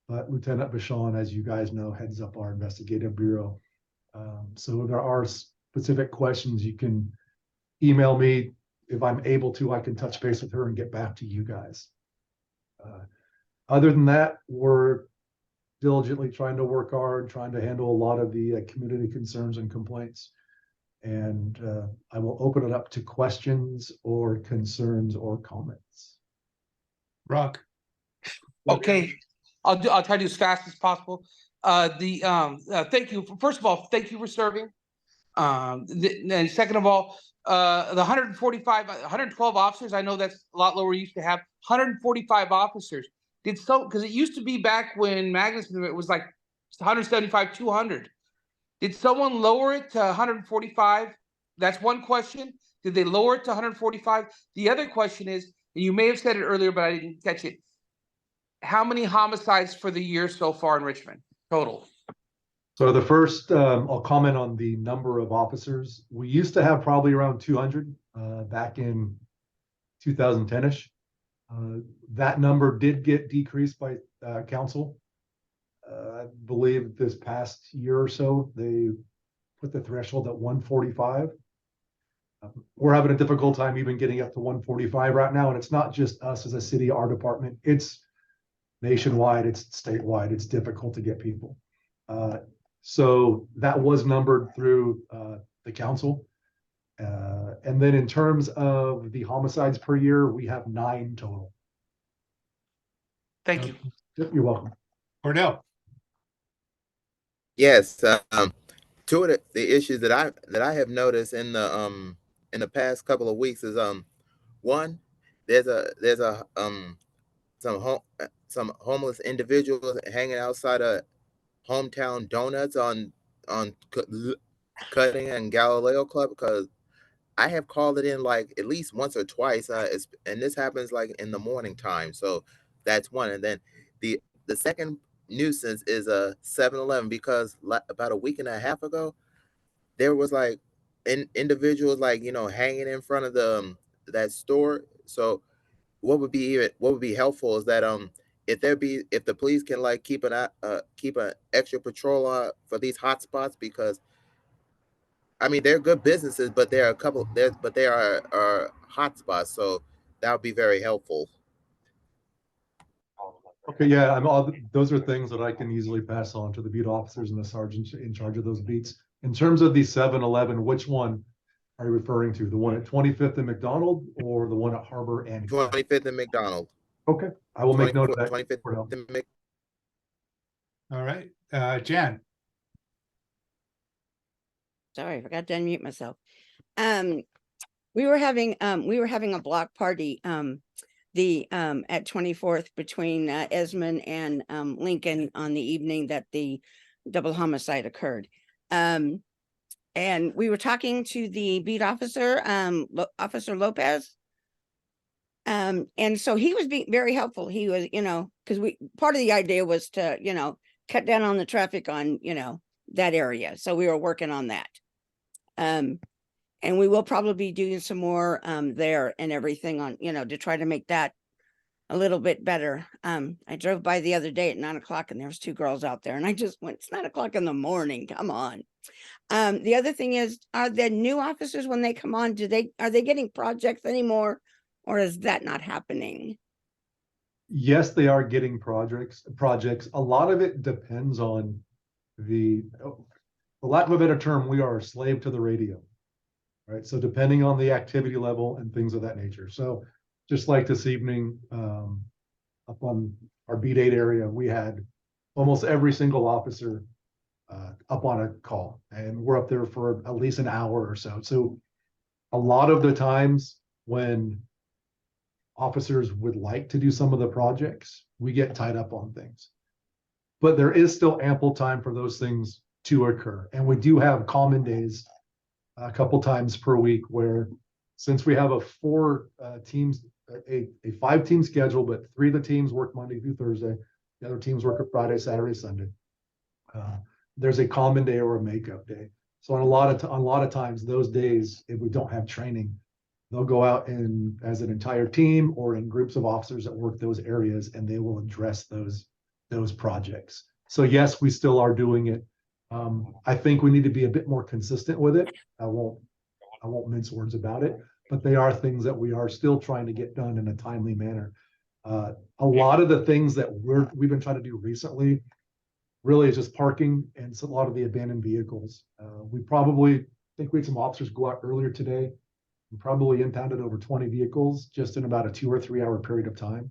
but Lieutenant Bashan, as you guys know, heads up our investigative bureau. So if there are specific questions, you can email me. If I'm able to, I can touch base with her and get back to you guys. Other than that, we're diligently trying to work hard, trying to handle a lot of the community concerns and complaints. And I will open it up to questions or concerns or comments. Rock. Okay, I'll try to do as fast as possible. Thank you. First of all, thank you for serving. And second of all, the 112 officers, I know that's a lot lower. We used to have 145 officers. Because it used to be back when Magnus, it was like 175, 200. Did someone lower it to 145? That's one question. Did they lower it to 145? The other question is, and you may have said it earlier, but I didn't catch it. How many homicides for the year so far in Richmond total? So the first, I'll comment on the number of officers. We used to have probably around 200 back in 2010-ish. That number did get decreased by council. I believe this past year or so, they put the threshold at 145. We're having a difficult time even getting up to 145 right now. And it's not just us as a city, our department. It's nationwide, it's statewide. It's difficult to get people. So that was numbered through the council. And then in terms of the homicides per year, we have 9 total. Thank you. You're welcome. Cornell. Yes, 2 of the issues that I have noticed in the past couple of weeks is one, there's some homeless individuals hanging outside of Hometown Donuts on Cutting and Galileo Club, because I have called it in like at least once or twice, and this happens like in the morning time. So that's one. And then the second nuisance is a 7-Eleven, because about a week and a half ago, there was like individuals like, hanging in front of that store. So what would be helpful is that if the police can like keep an extra patrol for these hot spots, because I mean, they're good businesses, but there are a couple there, but they are hot spots. So that would be very helpful. Okay, yeah, those are things that I can easily pass on to the beat officers and the sergeants in charge of those beats. In terms of the 7-Eleven, which one are you referring to? The one at 25th and McDonald or the one at Harbor and 25th and McDonald. Okay, I will make note of that. 25th and All right, Jan. Sorry, I forgot to unmute myself. We were having a block party at 24th between Esmond and Lincoln on the evening that the double homicide occurred. And we were talking to the beat officer, Officer Lopez. And so he was being very helpful. He was, because part of the idea was to, cut down on the traffic on, that area. So we were working on that. And we will probably be doing some more there and everything on, to try to make that a little bit better. I drove by the other day at 9 o'clock and there was 2 girls out there and I just went, it's 9 o'clock in the morning. Come on. The other thing is, are the new officers, when they come on, are they getting projects anymore, or is that not happening? Yes, they are getting projects. A lot of it depends on for lack of a better term, we are a slave to the radio, right? So depending on the activity level and things of that nature. So just like this evening, up on our beat 8 area, we had almost every single officer up on a call, and we're up there for at least an hour or so. So a lot of the times when officers would like to do some of the projects, we get tied up on things. But there is still ample time for those things to occur. And we do have common days a couple times per week where, since we have a 5-team schedule, but 3 of the teams work Monday through Thursday, the other teams work Friday, Saturday, Sunday. There's a common day or a makeup day. So on a lot of times, those days, if we don't have training, they'll go out as an entire team or in groups of officers that work those areas, and they will address those projects. So yes, we still are doing it. I think we need to be a bit more consistent with it. I won't mince words about it, but they are things that we are still trying to get done in a timely manner. A lot of the things that we've been trying to do recently really is just parking and a lot of the abandoned vehicles. We probably think we had some officers go out earlier today and probably impounded over 20 vehicles just in about a 2 or 3 hour period of time.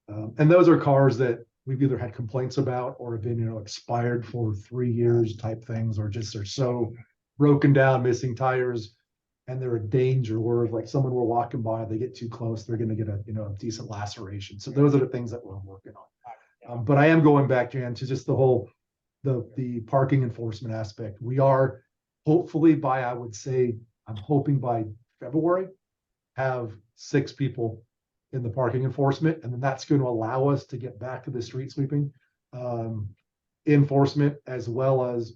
And those are cars that we've either had complaints about or have been, expired for 3 years type things, or just are so broken down, missing tires, and they're a danger where, like, someone we're walking by, they get too close, they're going to get a decent laceration. So those are the things that we're working on. But I am going back, Jan, to just the parking enforcement aspect. We are hopefully I'm hoping by February, have 6 people in the parking enforcement, and then that's going to allow us to get back to the street sweeping enforcement, as well as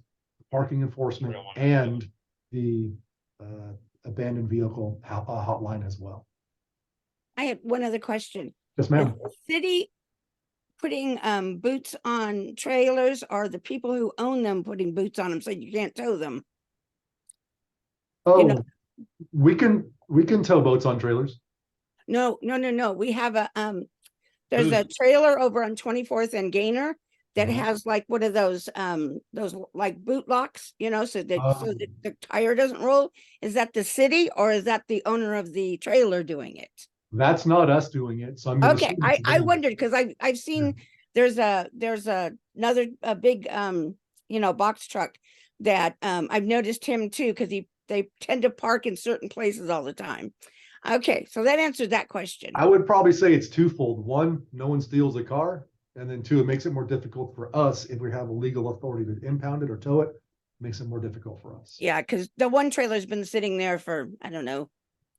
parking enforcement and the abandoned vehicle hotline as well. I had one other question. Yes, ma'am. Is the city putting boots on trailers, or the people who own them putting boots on them so you can't tow them? Oh, we can tow boats on trailers. No. We have there's a trailer over on 24th and Gaynor that has like one of those like boot locks, so that the tire doesn't roll. Is that the city, or is that the owner of the trailer doing it? That's not us doing it. So I'm okay. I wondered, because I've seen there's another big box truck that I've noticed him too, because they tend to park in certain places all the time. Okay, so that answered that question. I would probably say it's twofold. 1, no one steals a car, and then 2, it makes it more difficult for us if we have a legal authority to impound it or tow it. It makes it more difficult for us. Yeah, because the one trailer's been sitting there for, I don't know,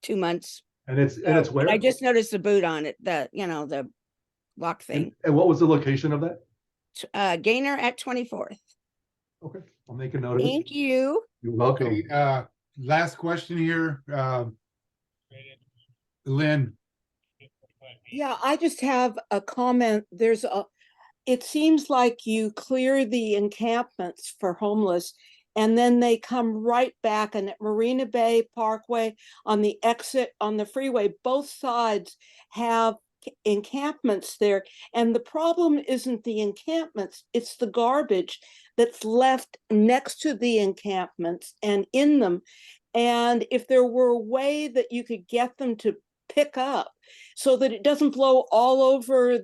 2 months. And it's where? I just noticed the boot on it, the lock thing. And what was the location of that? Gaynor at 24th. Okay, I'll make a note of it. Thank you. You're welcome. Okay, last question here. Lynn. Yeah, I just have a comment. It seems like you clear the encampments for homeless And then they come right back, and at Marina Bay Parkway on the exit on the freeway, both sides have encampments there. And the problem isn't the encampments, it's the garbage that's left next to the encampments and in them. And if there were a way that you could get them to pick up so that it doesn't blow all over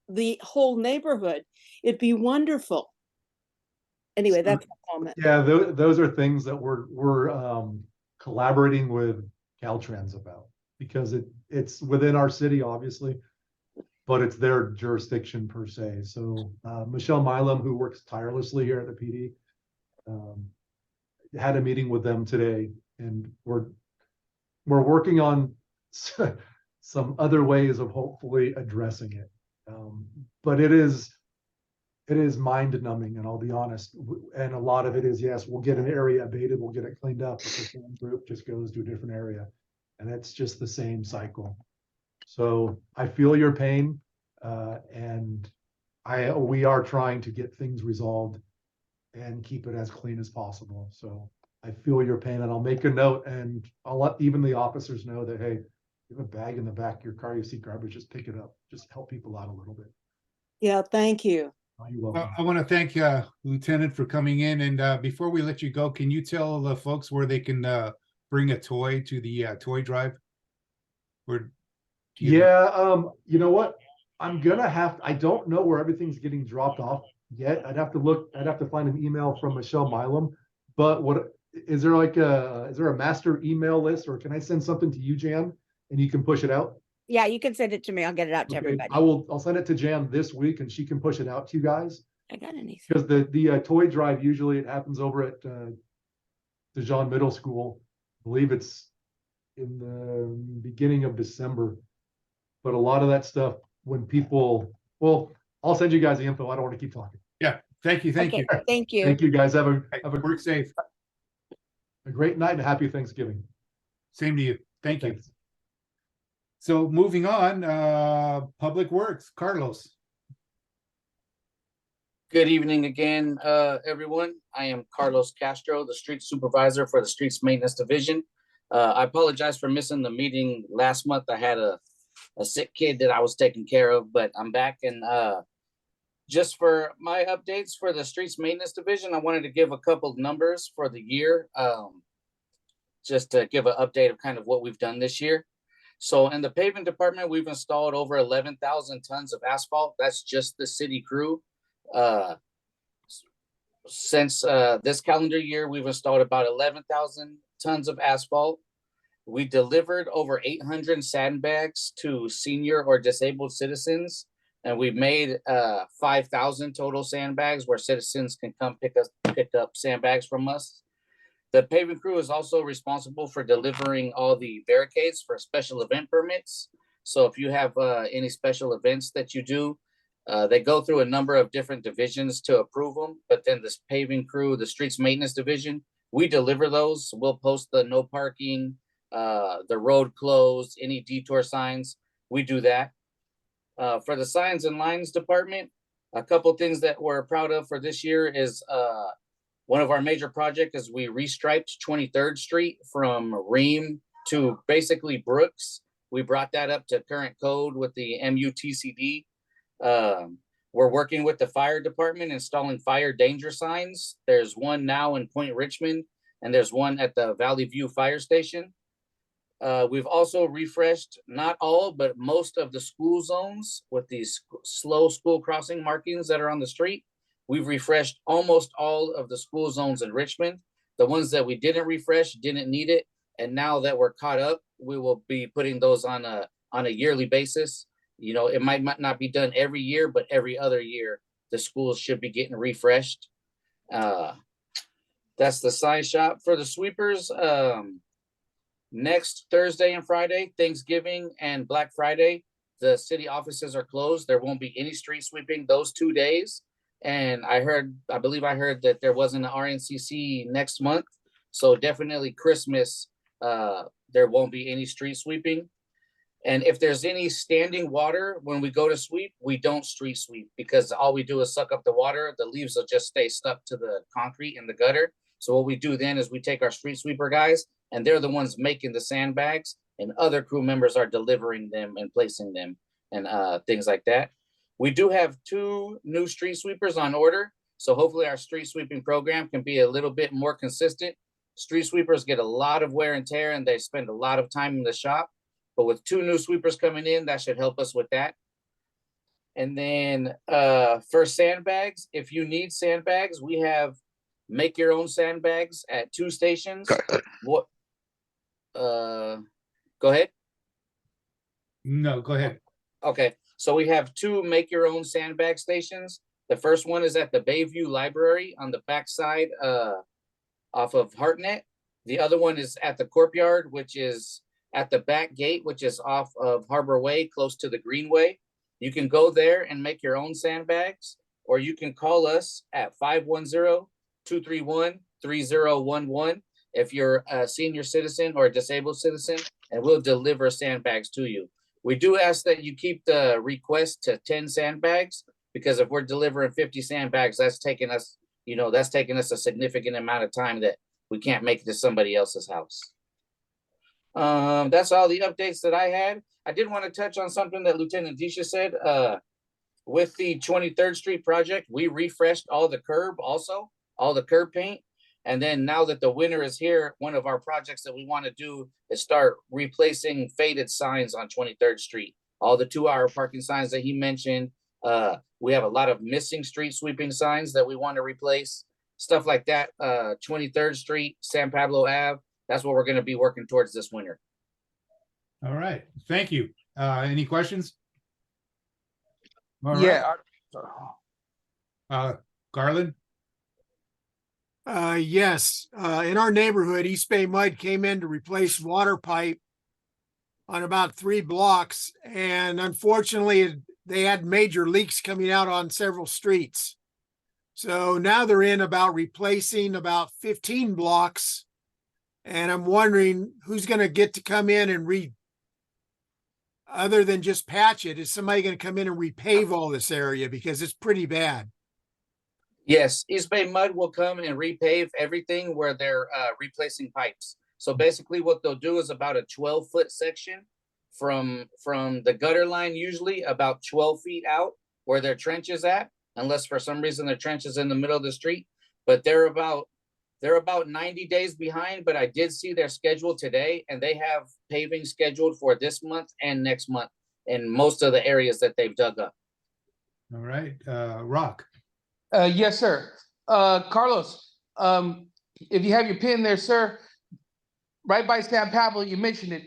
the whole neighborhood, it'd be wonderful. Anyway, that's my comment. Yeah, those are things that we're collaborating with Caltrans about, because it's within our city, obviously, but it's their jurisdiction per se. So Michelle Milam, who works tirelessly here at the PD, had a meeting with them today, and we're working on some other ways of hopefully addressing it. But it is mind numbing, and I'll be honest. And a lot of it is, yes, we'll get an area abated, we'll get it cleaned up, but the same group just goes to a different area, and it's just the same cycle. So I feel your pain, and we are trying to get things resolved and keep it as clean as possible. So I feel your pain, and I'll make a note, and I'll let even the officers know that, hey, you have a bag in the back of your car, you see garbage, just pick it up, just help people out a little bit. Yeah, thank you. Oh, you're welcome. I want to thank Lieutenant for coming in. And before we let you go, can you tell the folks where they can bring a toy to the toy drive? Yeah, you know what? I don't know where everything's getting dropped off yet. I'd have to find an email from Michelle Milam. But is there a master email list, or can I send something to you, Jan, and you can push it out? Yeah, you can send it to me. I'll get it out to everybody. I'll send it to Jan this week, and she can push it out to you guys. I got an easy. Because the toy drive, usually it happens over at Dijon Middle School. I believe it's in the beginning of December. But a lot of that stuff, I'll send you guys the info. I don't want to keep talking. Yeah, thank you. Thank you. Thank you guys. Have a work safe. A great night and a happy Thanksgiving. Same to you. Thank you. So moving on, Public Works, Carlos. Good evening again, everyone. I am Carlos Castro, the street supervisor for the Streets Maintenance Division. I apologize for missing the meeting last month. I had a sick kid that I was taking care of, but I'm back. And just for my updates for the Streets Maintenance Division, I wanted to give a couple of numbers for the year, just to give an update of kind of what we've done this year. So in the paving department, we've installed over 11,000 tons of asphalt. That's just the city crew. Since this calendar year, we've installed about 11,000 tons of asphalt. We delivered over 800 sandbags to senior or disabled citizens, and we've made 5,000 total sandbags where citizens can come pick up sandbags from us. The paving crew is also responsible for delivering all the barricades for special event permits. So if you have any special events that you do, they go through a number of different divisions to approve them. But then this paving crew, the Streets Maintenance Division, we deliver those. We'll post the no parking, the road closed, any detour signs. We do that. For the Signs and Lines Department, a couple things that we're proud of for this year is one of our major projects is we restriped 23rd Street from Ream to basically Brooks. We brought that up to current code with the MUTCD. We're working with the fire department installing fire danger signs. There's one now in Point Richmond, and there's one at the Valley View Fire Station. We've also refreshed not all, but most of the school zones with these slow school crossing markings that are on the street. We've refreshed almost all of the school zones in Richmond. The ones that we didn't refresh didn't need it. And now that we're caught up, we will be putting those on a yearly basis. You know, it might not be done every year, but every other year, the schools should be getting refreshed. That's the sign shop. For the sweepers, next Thursday and Friday, Thanksgiving and Black Friday, the city offices are closed. There won't be any street sweeping those 2 days. And I believe I heard that there wasn't an RNCC next month. So definitely Christmas, there won't be any street sweeping. And if there's any standing water, when we go to sweep, we don't street sweep because all we do is suck up the water. The leaves will just stay stuck to the concrete in the gutter. So what we do then is we take our street sweeper guys, and they're the ones making the sandbags, and other crew members are delivering them and placing them and things like that. We do have 2 new street sweepers on order. So hopefully our street sweeping program can be a little bit more consistent. Street sweepers get a lot of wear and tear and they spend a lot of time in the shop. But with 2 new sweepers coming in, that should help us with that. And then for sandbags, if you need sandbags, we have make your own sandbags at 2 stations. What? Go ahead. No, go ahead. Okay, so we have 2 make your own sandbag stations. The first one is at the Bayview Library on the backside off of Hartnett. The other one is at the Courtyard, which is at the back gate, which is off of Harbor Way, close to the Greenway. You can go there and make your own sandbags, or you can call us at 510-231-3011 if you're a senior citizen or a disabled citizen, and we'll deliver sandbags to you. We do ask that you keep the request to 10 sandbags, because if we're delivering 50 sandbags, that's taking us, that's taking us a significant amount of time that we can't make it to somebody else's house. That's all the updates that I had. I did want to touch on something that Lieutenant Disha said. With the 23rd Street project, we refreshed all the curb also, all the curb paint. And then now that the winter is here, one of our projects that we want to do is start replacing faded signs on 23rd Street. All the 2-hour parking signs that he mentioned. We have a lot of missing street sweeping signs that we want to replace. Stuff like that. 23rd Street, San Pablo Ave. That's what we're going to be working towards this winter. All right. Thank you. Any questions? All right. Yeah. Garland? Yes, in our neighborhood, East Bay Mud came in to replace water pipe on about 3 blocks. And unfortunately, they had major leaks coming out on several streets. So now they're in about replacing about 15 blocks. And I'm wondering who's going to get to come in and other than just patch it, is somebody going to come in and repave all this area, because it's pretty bad? Yes, East Bay Mud will come and repave everything where they're replacing pipes. So basically what they'll do is about a 12-foot section from the gutter line, usually about 12 feet out where their trench is at, unless for some reason their trench is in the middle of the street. But they're about 90 days behind, but I did see their schedule today, and they have paving scheduled for this month and next month in most of the areas that they've dug up. All right. Rock? Yes, sir. Carlos, if you have your pin there, sir, right by San Pablo, you mentioned it.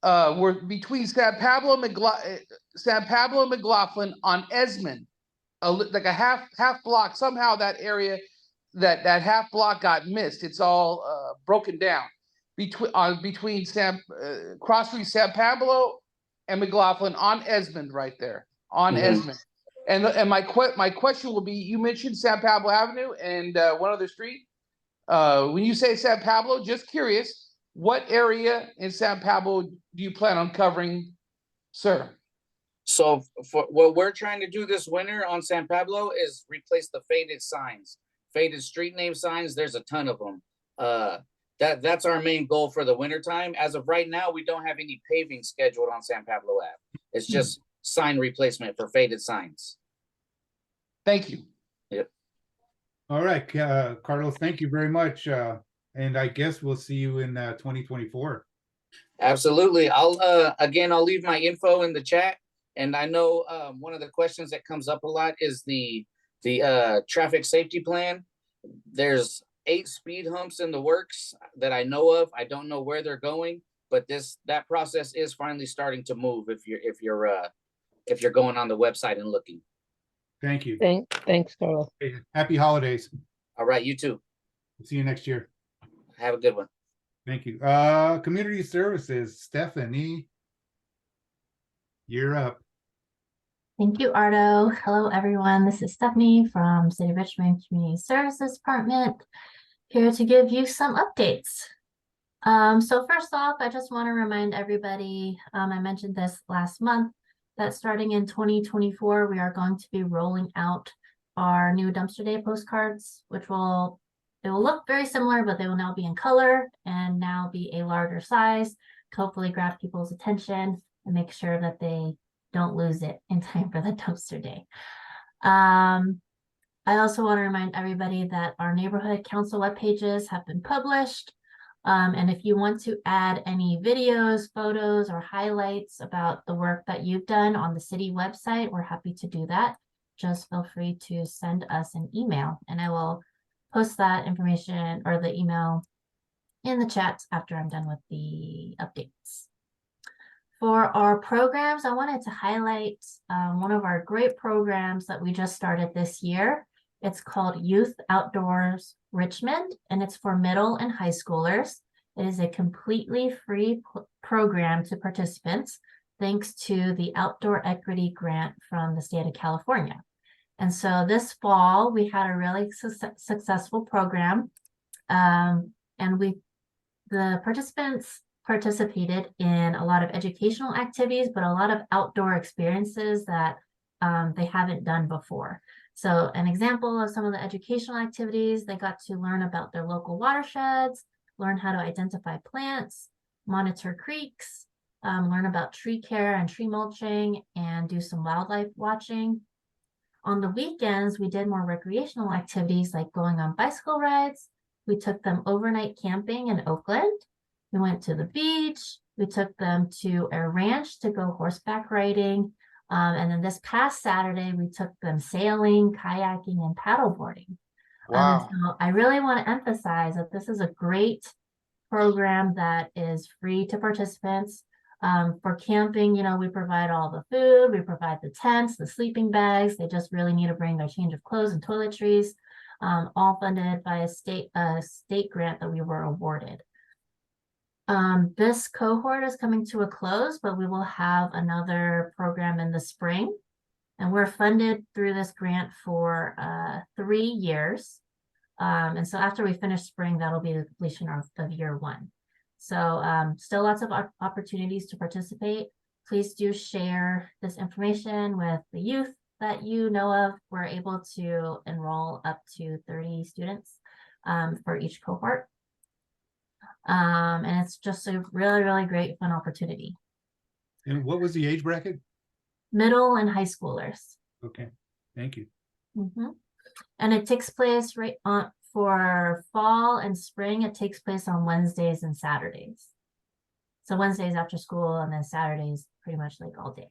We're between San Pablo and McLaughlin on Esmond, like a half block. Somehow that area, that half block got missed. It's all broken down between cross street San Pablo and McLaughlin on Esmond, right there on Esmond. And my question will be: you mentioned San Pablo Avenue and one other street. When you say San Pablo, just curious, what area in San Pablo do you plan on covering, sir? So for what we're trying to do this winter on San Pablo is replace the faded signs, faded street name signs. There's a ton of them. That's our main goal for the winter time. As of right now, we don't have any paving scheduled on San Pablo Ave. It's just sign replacement for faded signs. Thank you. Yep. All right, Carlos, thank you very much. And I guess we'll see you in 2024. Absolutely. I'll leave my info in the chat. And I know one of the questions that comes up a lot is the traffic safety plan. There's 8 speed humps in the works that I know of. I don't know where they're going, but that process is finally starting to move if you're going on the website and looking. Thank you. Thanks, Carl. Okay, happy holidays. All right, you too. See you next year. Have a good one. Thank you. Community Services, Stephanie, you're up. Thank you, Ardo. Hello, everyone. This is Stephanie from City of Richmond Community Services Department, here to give you some updates. So first off, I just want to remind everybody, I mentioned this last month, that starting in 2024, we are going to be rolling out our new Dumpster Day postcards, which will it will look very similar, but they will now be in color and now be a larger size to hopefully grab people's attention and make sure that they don't lose it in time for the dumpster day. I also want to remind everybody that our neighborhood council web pages have been published. And if you want to add any videos, photos, or highlights about the work that you've done on the city website, we're happy to do that. Just feel free to send us an email, and I will post that information or the email in the chat after I'm done with the updates. For our programs, I wanted to highlight one of our great programs that we just started this year. It's called Youth Outdoors Richmond, and it's for middle and high schoolers. It is a completely free program to participants, thanks to the Outdoor Equity Grant from the state of California. And so this fall, we had a really successful program, and the participants participated in a lot of educational activities, but a lot of outdoor experiences that they haven't done before. So an example of some of the educational activities, they got to learn about their local watersheds, learn how to identify plants, monitor creeks, learn about tree care and tree mulching, and do some wildlife watching. On the weekends, we did more recreational activities like going on bicycle rides. We took them overnight camping in Oakland. We went to the beach. We took them to a ranch to go horseback riding. And then this past Saturday, we took them sailing, kayaking, and paddleboarding. Wow. So I really want to emphasize that this is a great program that is free to participants. For camping, you know, we provide all the food, we provide the tents, the sleeping bags. They just really need to bring their change of clothes and toiletries, all funded by a state grant that we were awarded. This cohort is coming to a close, but we will have another program in the spring, and we're funded through this grant for 3 years. And so after we finish spring, that'll be the completion of year 1. So still lots of opportunities to participate. Please do share this information with the youth that you know of. We're able to enroll up to 30 students for each cohort. And it's just a really, really great fun opportunity. And what was the age bracket? Middle and high schoolers. Okay, thank you. And it takes place right on for fall and spring. It takes place on Wednesdays and Saturdays. So Wednesdays after school, and then Saturdays pretty much like all day.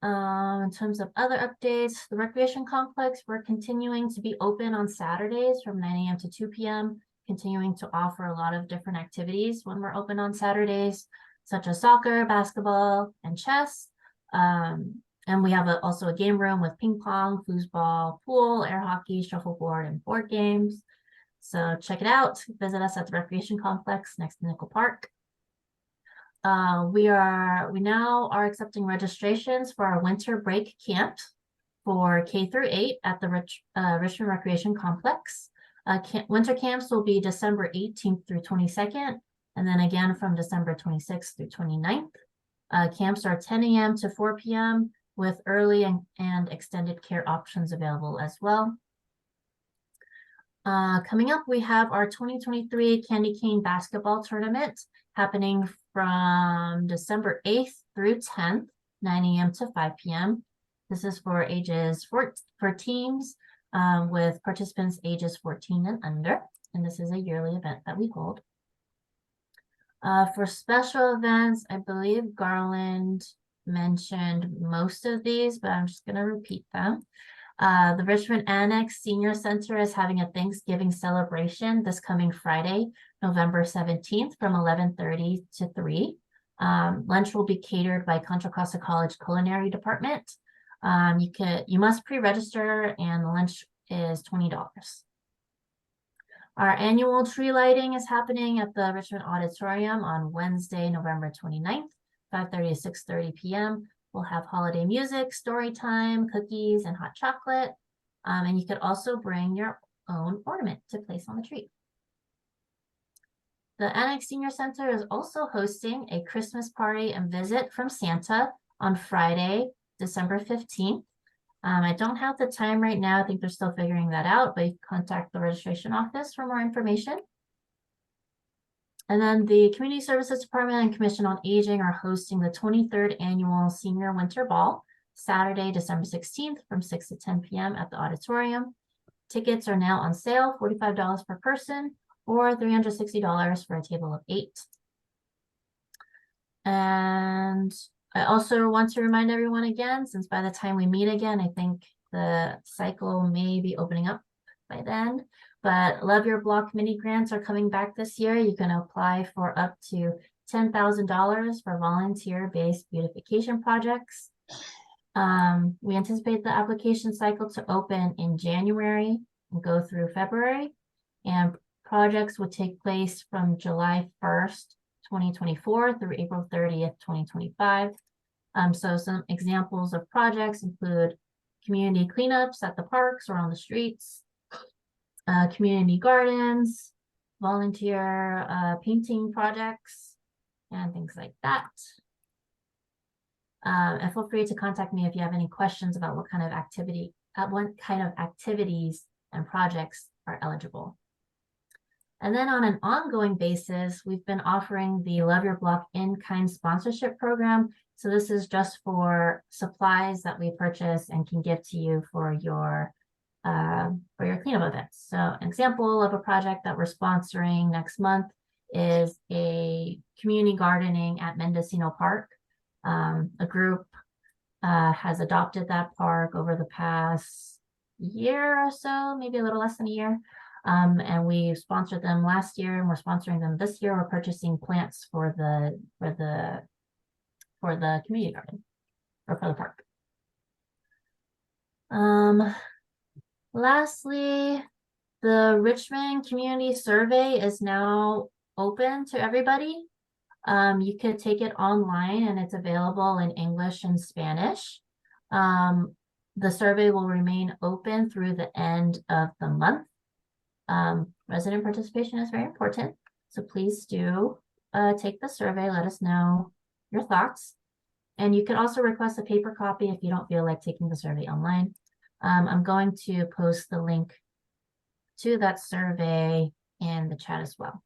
In terms of other updates, the recreation complex, we're continuing to be open on Saturdays from 9 a.m. to 2 p.m., continuing to offer a lot of different activities when we're open on Saturdays, such as soccer, basketball, and chess. And we have also a game room with ping pong, foosball, pool, air hockey, shuffleboard, and board games. So check it out. Visit us at the recreation complex next to Nickel Park. We now are accepting registrations for our winter break camp for K-8 at the Richmond Recreation Complex. Winter camps will be December 18th through 22nd, and then again from December 26th through 29th. Camps are 10 a.m. to 4 p.m. with early and extended care options available as well. Coming up, we have our 2023 Candy Cane Basketball Tournament happening from December 8th through 10th, 9 a.m. to 5 p.m. This is for teams with participants ages 14 and under, and this is a yearly event that we hold. For special events, I believe Garland mentioned most of these, but I'm just going to repeat them. The Richmond Annex Senior Center is having a Thanksgiving celebration this coming Friday, November 17th from 11:30 to 3. Lunch will be catered by Contra Costa College Culinary Department. You must pre-register, and the lunch is $20. Our annual tree lighting is happening at the Richmond Auditorium on Wednesday, November 29th, 5:30 to 6:30 p.m. We'll have holiday music, story time, cookies, and hot chocolate. And you could also bring your own ornament to place on the tree. The Annex Senior Center is also hosting a Christmas party and visit from Santa on Friday, December 15th. I don't have the time right now. I think they're still figuring that out, but you can contact the registration office for more information. And then the Community Services Department and Commission on Aging are hosting the 23rd Annual Senior Winter Ball, Saturday, December 16th from 6 to 10 p.m. at the auditorium. Tickets are now on sale, $45 per person or $360 for a table of 8. And I also want to remind everyone again, since by the time we meet again, I think the cycle may be opening up by then, but Love Your Block mini grants are coming back this year. You can apply for up to $10,000 for volunteer-based beautification projects. We anticipate the application cycle to open in January and go through February, and projects would take place from July 1st, 2024 through April 30th, 2025. So some examples of projects include community cleanups at the parks or on the streets, community gardens, volunteer painting projects, and things like that. And feel free to contact me if you have any questions about what kind of activities and projects are eligible. And then on an ongoing basis, we've been offering the Love Your Block in-kind sponsorship program. So this is just for supplies that we purchase and can give to you for your cleanup events. So an example of a project that we're sponsoring next month is a community gardening at Mendocino Park. A group has adopted that park over the past year or so, maybe a little less than a year. And we sponsored them last year, and we're sponsoring them this year. We're purchasing plants for the community garden or for the park. Lastly, the Richmond Community Survey is now open to everybody. You could take it online and it's available in English and Spanish. The survey will remain open through the end of the month. Resident participation is very important, so please do take the survey. Let us know your thoughts. And you could also request a paper copy if you don't feel like taking the survey online. I'm going to post the link to that survey in the chat as well.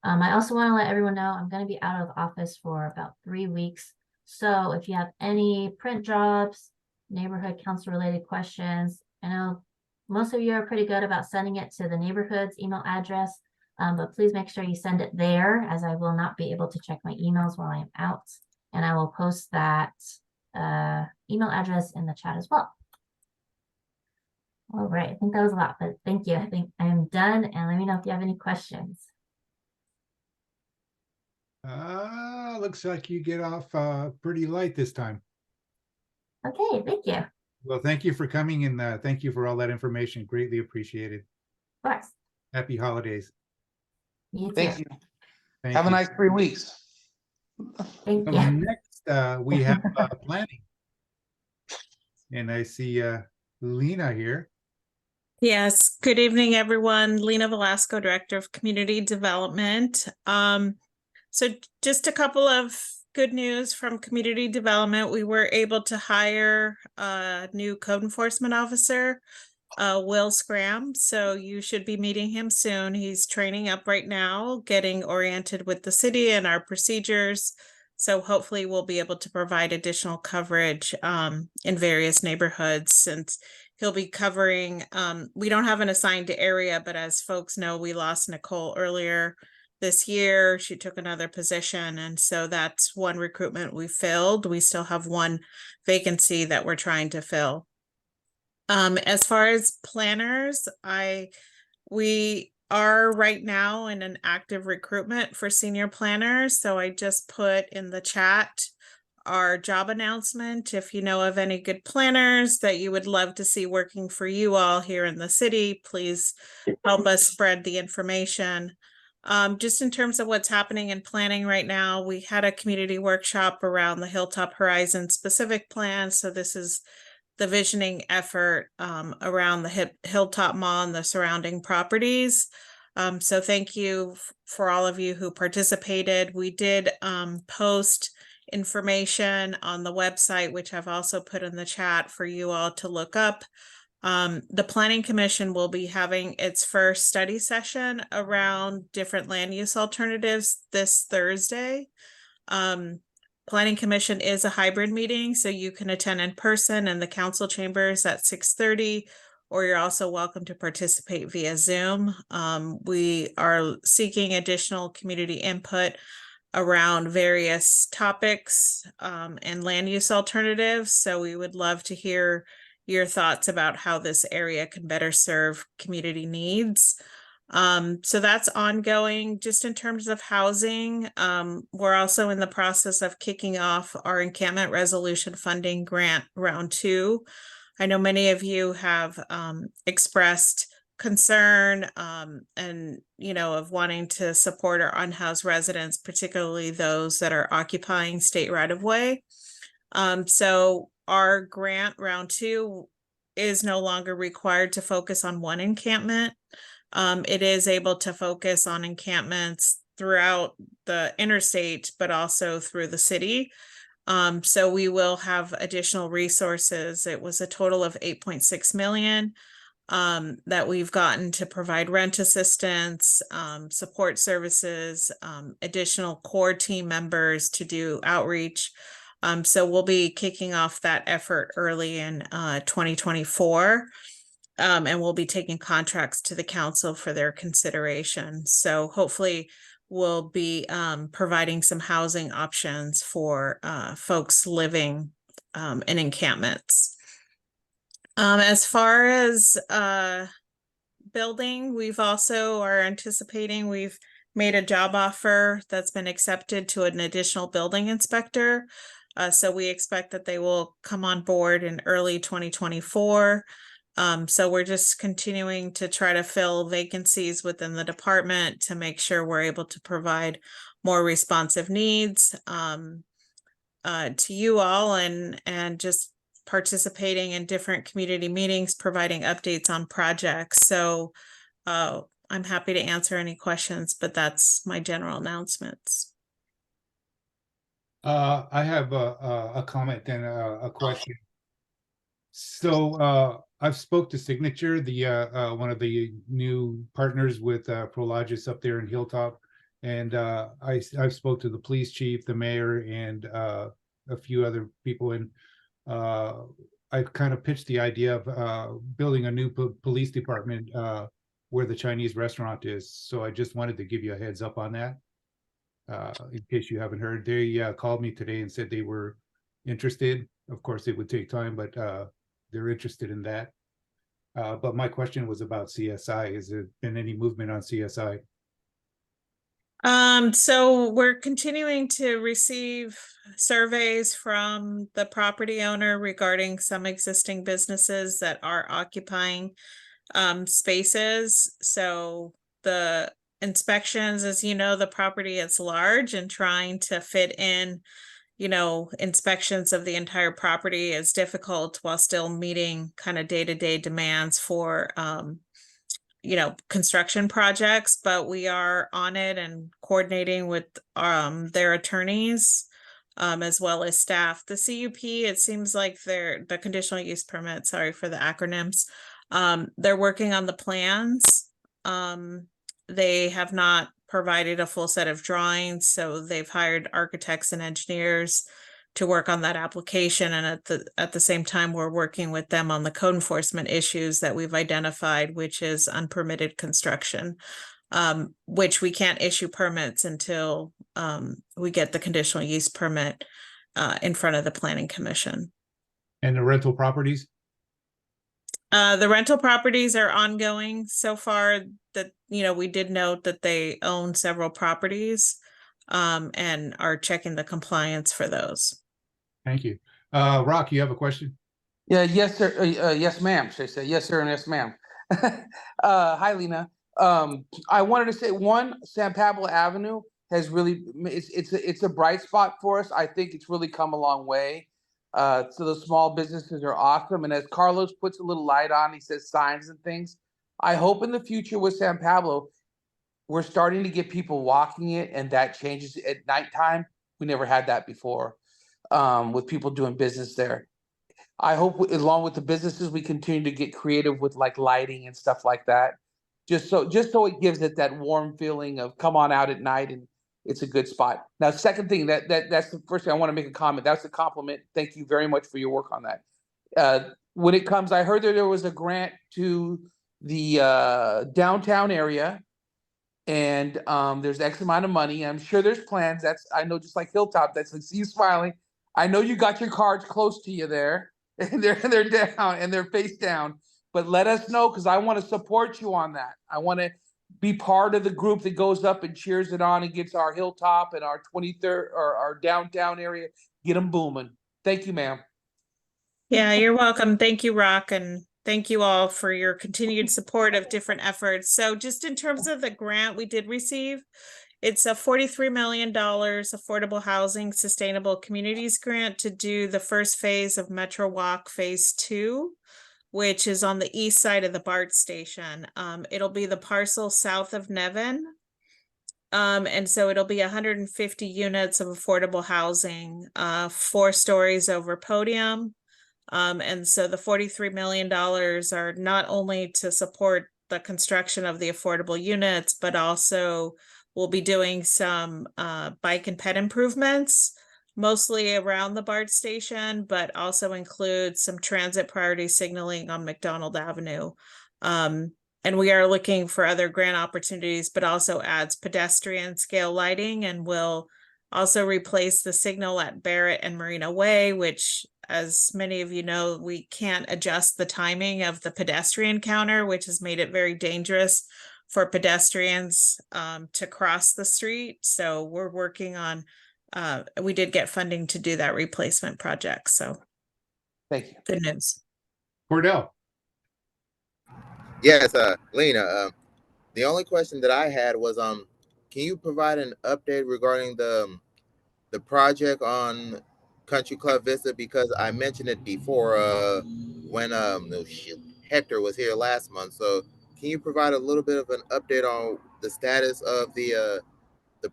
I also want to let everyone know I'm going to be out of office for about 3 weeks. So if you have any print jobs, neighborhood council related questions, I know most of you are pretty good about sending it to the neighborhood's email address, but please make sure you send it there, as I will not be able to check my emails while I am out. And I will post that email address in the chat as well. All right, I think that was a lot, but thank you. I think I am done, and let me know if you have any questions. Looks like you get off pretty light this time. Okay, thank you. Well, thank you for coming, and thank you for all that information. Greatly appreciated. Of course. Happy holidays. You too. Thank you. Thank Have you. a nice 3 weeks. Thank So you. next, we have planning. And I see Lena here. Yes, good evening, everyone. Lena Velasco, Director of Community Development. So just a couple of good news from Community Development. We were able to hire a new code enforcement officer, Will Scram. So you should be meeting him soon. He's training up right now, getting oriented with the city and our procedures. So hopefully we'll be able to provide additional coverage in various neighborhoods, since he'll be covering, we don't have an assigned area, but as folks know, we lost Nicole earlier this year. She took another position, and so that's one recruitment we filled. We still have one vacancy that we're trying to fill. As far as planners, we are right now in an active recruitment for senior planners. So I just put in the chat our job announcement. If you know of any good planners that you would love to see working for you all here in the city, please help us spread the information. Just in terms of what's happening in planning right now, we had a community workshop around the Hilltop Horizon specific plan. So this is the visioning effort around the Hilltop Mall and the surrounding properties. So thank you for all of you who participated. We did post information on the website, which I've also put in the chat for you all to look up. The Planning Commission will be having its first study session around different land use alternatives this Thursday. Planning Commission is a hybrid meeting, so you can attend in person in the council chambers at 6:30, or you're also welcome to participate via Zoom. We are seeking additional community input around various topics and land use alternatives. So we would love to hear your thoughts about how this area can better serve community needs. So that's ongoing. Just in terms of housing, we're also in the process of kicking off our encampment resolution funding grant round 2. I know many of you have expressed concern and of wanting to support our unhoused residents, particularly those that are occupying state right of way. So our grant round 2 is no longer required to focus on one encampment. It is able to focus on encampments throughout the interstate, but also through the city. So we will have additional resources. It was a total of 8.6 million that we've gotten to provide rent assistance, support services, additional core team members to do outreach. So we'll be kicking off that effort early in 2024. And we'll be taking contracts to the council for their consideration. So hopefully we'll be providing some housing options for folks living in encampments. As far as building, we've also are anticipating, we've made a job offer that's been accepted to an additional building inspector. So we expect that they will come on board in early 2024. So we're just continuing to try to fill vacancies within the department to make sure we're able to provide more responsive needs to you all and just participating in different community meetings, providing updates on projects. So I'm happy to answer any questions, but that's my general announcements. I have a comment and a question. So I've spoke to Signature, the one of the new partners with Prologis up there in Hilltop, and I've spoke to the police chief, the mayor, and a few other people, and I've kind of pitched the idea of building a new police department where the Chinese restaurant is. So I just wanted to give you a heads up on that. In case you haven't heard, they called me today and said they were interested. Of course, it would take time, but they're interested in that. But my question was about CSI. Has there been any movement on CSI? So we're continuing to receive surveys from the property owner regarding some existing businesses that are occupying spaces. So the inspections, as you know, the property is large, and trying to fit in, inspections of the entire property is difficult while still meeting kind of day-to-day demands for, construction projects. But we are on it and coordinating with their attorneys as well as staff. The CUP, it seems like the conditional use permit, sorry for the acronyms, they're working on the plans. They have not provided a full set of drawings, so they've hired architects and engineers to work on that application. And at the same time, we're working with them on the code enforcement issues that we've identified, which is unpermitted construction, which we can't issue permits until we get the conditional use permit in front of the Planning Commission. And the rental properties? The rental properties are ongoing so far. That we did note that they own several properties and are checking the compliance for those. Thank you. Rock, you have a question? Yeah, yes, sir. Yes, ma'am. Should I say yes, sir, and yes, ma'am? Hi, Lena. I wanted to say, San Pablo Avenue has really it's a bright spot for us. I think it's really come a long way. So the small businesses are awesome, and as Carlos puts a little light on, he says signs and things. I hope in the future with San Pablo, we're starting to get people walking it, and that changes at nighttime. We never had that before. with people doing business there. I hope along with the businesses, we continue to get creative with like lighting and stuff like that. Just so it gives it that warm feeling of come on out at night and it's a good spot. Now, second thing, that's the first thing I want to make a comment. That's a compliment. Thank you very much for your work on that. When it comes, I heard that there was a grant to the downtown area, and there's X amount of money. I'm sure there's plans. I know, just like Hilltop, that's like, see you smiling. I know you got your cards close to you there, and they're down and they're face down. But let us know, because I want to support you on that. I want to be part of the group that goes up and cheers it on and gets our Hilltop and our 23rd or our downtown area, get them booming. Thank you, ma'am. Yeah, you're welcome. Thank you, Rock, and thank you all for your continued support of different efforts. So just in terms of the grant we did receive, it's a $43 million Affordable Housing Sustainable Communities grant to do the first phase of Metro Walk Phase 2, which is on the east side of the BART station. It'll be the parcel south of Nevin. And so it'll be 150 units of affordable housing, 4 stories over podium. And so the $43 million are not only to support the construction of the affordable units, but also we'll be doing some bike and ped improvements, mostly around the BART station, but also include some transit priority signaling on McDonald Avenue. And we are looking for other grant opportunities, but also adds pedestrian scale lighting, and will also replace the signal at Barrett and Marina Way, which, as many of you know, we can't adjust the timing of the pedestrian counter, which has made it very dangerous for pedestrians to cross the street. So we're working on, we did get funding to do that replacement project. So thank you. Good news. Cordell. Yes, Lena, the only question that I had was, can you provide an update regarding the project on Country Club Vista? Because I mentioned it before when Hector was here last month. So can you provide a little bit of an update on the status of the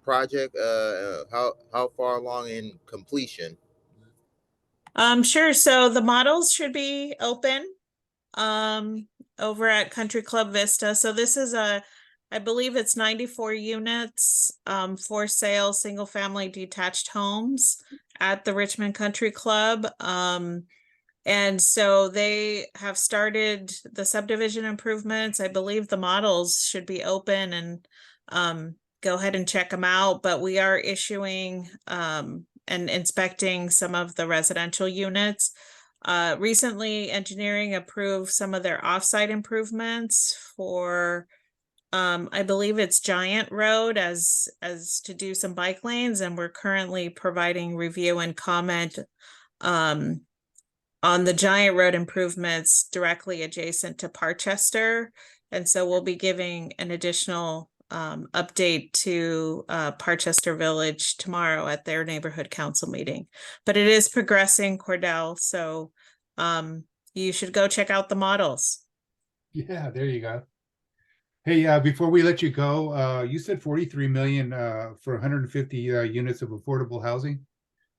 project? How far along in completion? Sure. So the models should be open over at Country Club Vista. So this is I believe it's 94 units for sale, single family detached homes at the Richmond Country Club. And so they have started the subdivision improvements. I believe the models should be open, and go ahead and check them out. But we are issuing and inspecting some of the residential units. Recently, engineering approved some of their offsite improvements for I believe it's Giant Road as to do some bike lanes, and we're currently providing review and comment on the Giant Road improvements directly adjacent to Parchester. And so we'll be giving an additional update to Parchester Village tomorrow at their neighborhood council meeting. But it is progressing, Cordell, so you should go check out the models. Yeah, there you go. Hey, before we let you go, you said 43 million for 150 units of affordable housing.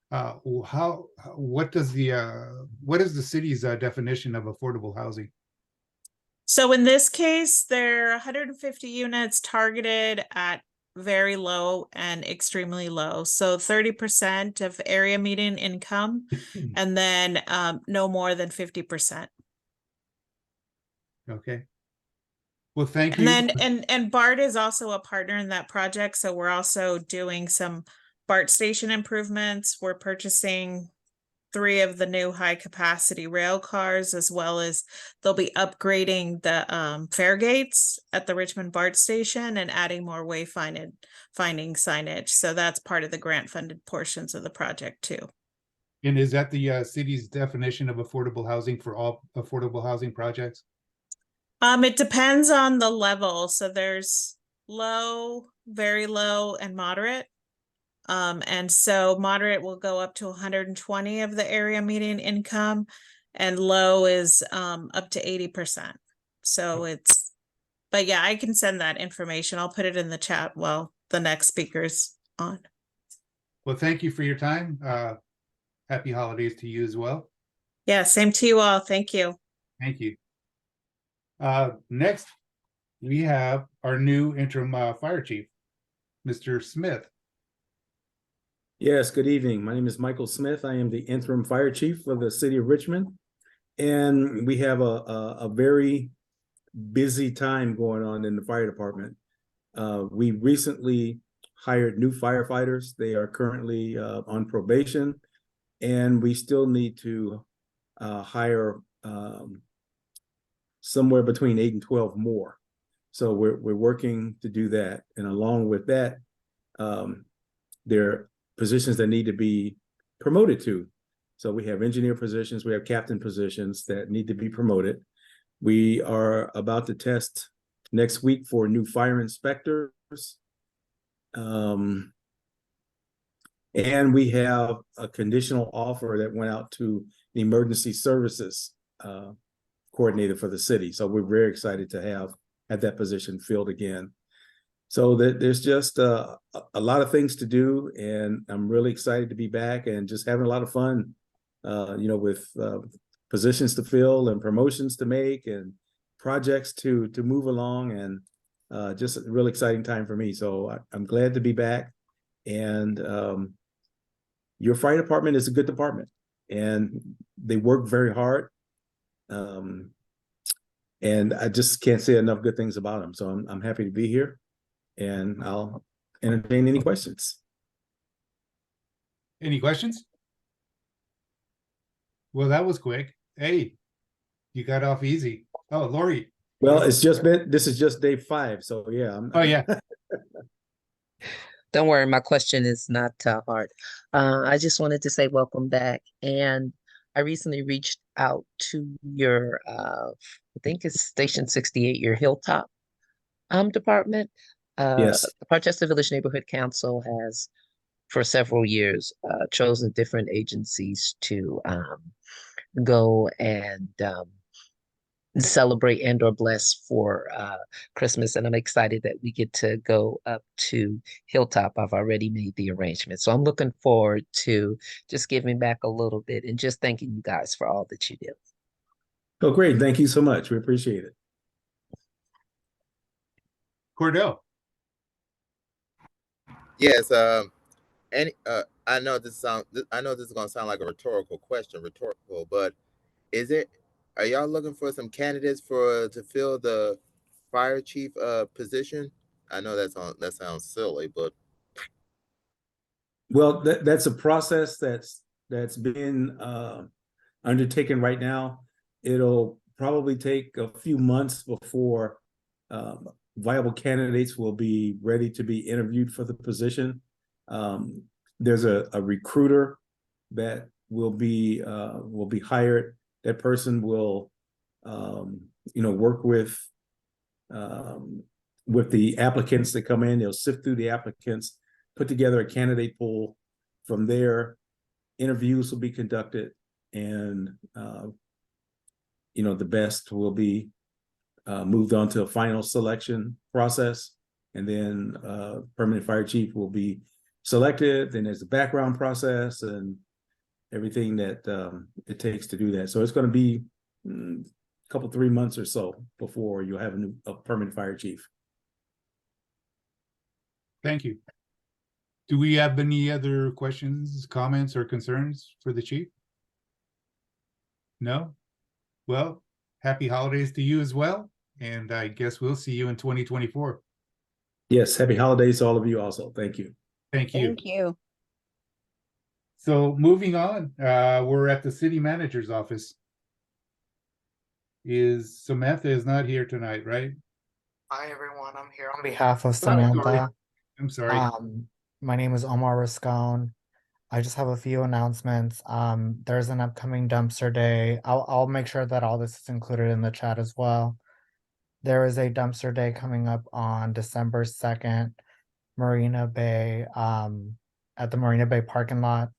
What is the city's definition of affordable housing? So in this case, there are 150 units targeted at very low and extremely low. So 30% of area median income, and then no more than 50%. Okay. Well, thank you. And then and BART is also a partner in that project. So we're also doing some BART station improvements. We're purchasing 3 of the new high capacity rail cars, as well as they'll be upgrading the fare gates at the Richmond BART station and adding more wayfinding signage. So that's part of the grant funded portions of the project too. And is that the city's definition of affordable housing for all affordable housing projects? It depends on the level. So there's low, very low, and moderate. And so moderate will go up to 120 of the area median income, and low is up to 80%. So it's, but yeah, I can send that information. I'll put it in the chat while the next speaker's on. Well, thank you for your time. happy holidays to you as well. Yeah, same to you all. Thank you. Thank you. Next, we have our new interim fire chief, Mr. Smith. Yes, good evening. My name is Michael Smith. I am the interim fire chief for the city of Richmond. And we have a very busy time going on in the fire department. We recently hired new firefighters. They are currently on probation, and we still need to hire somewhere between 8 and 12 more. So we're working to do that. And along with that, there are positions that need to be promoted to. So we have engineer positions, we have captain positions that need to be promoted. We are about to test next week for new fire inspectors. And we have a conditional offer that went out to the emergency services coordinator for the city. So we're very excited to have that position filled again. So there's just a lot of things to do, and I'm really excited to be back and just having a lot of fun, with positions to fill and promotions to make and projects to move along, and just a real exciting time for me. So I'm glad to be back. And your fire department is a good department, and they work very hard. And I just can't say enough good things about them. So I'm happy to be here, and I'll entertain any questions. Any questions? Well, that was quick. Hey, you got off easy. Oh, Lori. Well, this is just day 5. So yeah. Oh yeah. Don't worry, my question is not hard. I just wanted to say welcome back. And I recently reached out to your, I think it's Station 68, your Hilltop department. Yes. The Parchester Village Neighborhood Council has, for several years, chosen different agencies to go and celebrate and or bless for Christmas. And I'm excited that we get to go up to Hilltop. I've already made the arrangement. So I'm looking forward to just giving back a little bit and just thanking you guys for all that you do. Oh, great. Thank you so much. We appreciate it. Cordell. Yes, I know this is gonna sound like a rhetorical question, but are y'all looking for some candidates to fill the fire chief position? I know that sounds silly, but Well, that's a process that's been undertaken right now. It'll probably take a few months before viable candidates will be ready to be interviewed for the position. There's a recruiter that will be hired. That person will work with the applicants that come in. They'll sift through the applicants, put together a candidate pool. From there, interviews will be conducted, and the best will be moved on to a final selection process, and then permanent fire chief will be selected. Then there's a background process and everything that it takes to do that. So it's going to be a couple, 3 months or so before you'll have a permanent fire chief. Thank you. Do we have any other questions, comments, or concerns for the chief? No? Well, happy holidays to you as well. And I guess we'll see you in 2024. Yes, happy holidays to all of you also. Thank you. Thank you. Thank you. So moving on, we're at the city manager's office. Samantha is not here tonight, right? Hi, everyone. I'm here on behalf of Samantha. I'm sorry. My name is Omar Rascon. I just have a few announcements. There's an upcoming dumpster day. I'll make sure that all this is included in the chat as well. There is a dumpster day coming up on December 2nd, Marina Bay, at the Marina Bay parking lot.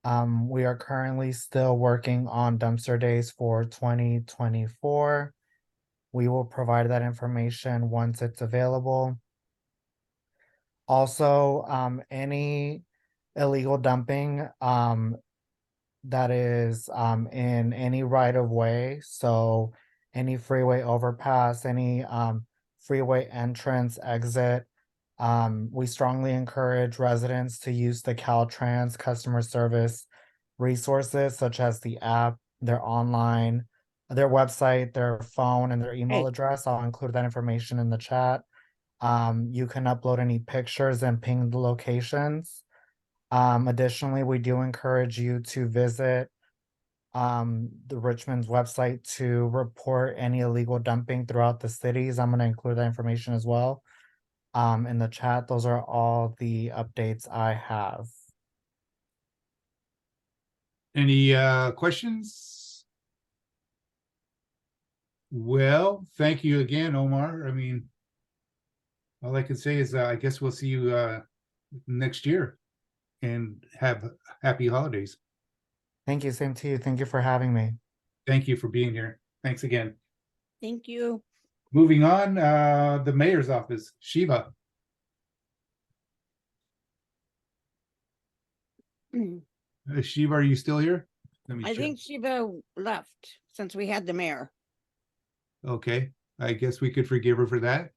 We are currently still working on dumpster days for 2024. We will provide that information once it's available. Also, any illegal dumping, that is in any right of way. So any freeway overpass, any freeway entrance, exit. We strongly encourage residents to use the Caltrans customer service resources such as the app, their online, their website, their phone, and their email address. I'll include that information in the chat. You can upload any pictures and ping the locations. Additionally, we do encourage you to visit the Richmond's website to report any illegal dumping throughout the cities. I'm going to include that information as well in the chat. Those are all the updates I have. Any questions? Well, thank you again, Omar. I mean, all I can say is I guess we'll see you next year, and have happy holidays. Thank you. Same to you. Thank you for having me. Thank you for being here. Thanks again. Thank you. Moving on, the mayor's office, Shiva. Shiva, are you still here? Let me I check. think Shiva left since we had the mayor. Okay, I guess we could forgive her for that.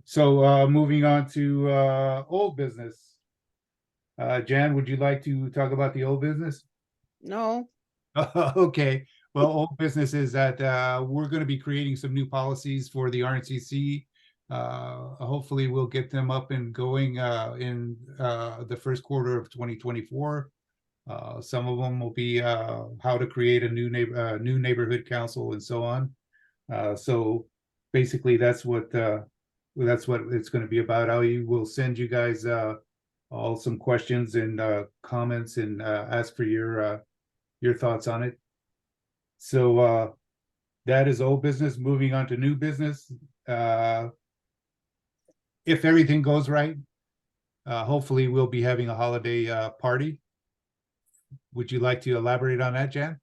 So moving on to old business. Jan, would you like to talk about the old business? No. Okay, well, old business is that we're going to be creating some new policies for the RNCC. Hopefully we'll get them up and going in the first quarter of 2024. Some of them will be how to create a new neighborhood council and so on. So basically that's what it's going to be about. I will send you guys all some questions and comments and ask for your thoughts on it. So that is old business. Moving on to new business. If everything goes right, hopefully we'll be having a holiday party. Would you like to elaborate on that, Jan?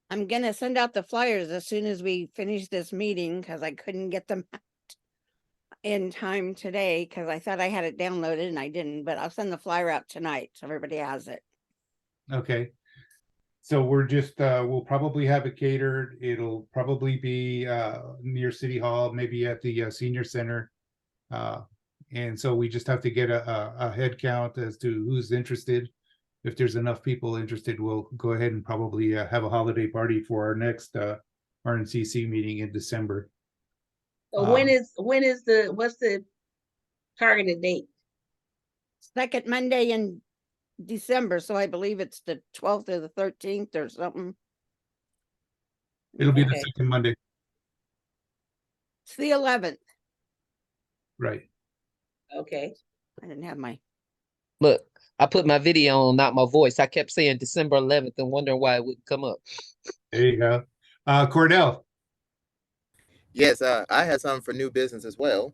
I'm gonna send out the flyers as soon as we finish this meeting because I couldn't get them out in time today because I thought I had it downloaded and I didn't, but I'll send the flyer out tonight so everybody has it. Okay. So we're just we'll probably have it catered. It'll probably be near City Hall, maybe at the senior center. And so we just have to get a head count as to who's interested. If there's enough people interested, we'll go ahead and probably have a holiday party for our next RNCC meeting in December. So what's the targeted date? Second Monday in December, so I believe it's the 12th or the 13th or something. It'll be the second Monday. It's the 11th. Right. Okay. I didn't have my. Look, I put my video on, not my voice. I kept saying December 11th and wondering why it wouldn't come up. There you go. Cordell. Yes, I had something for new business as well.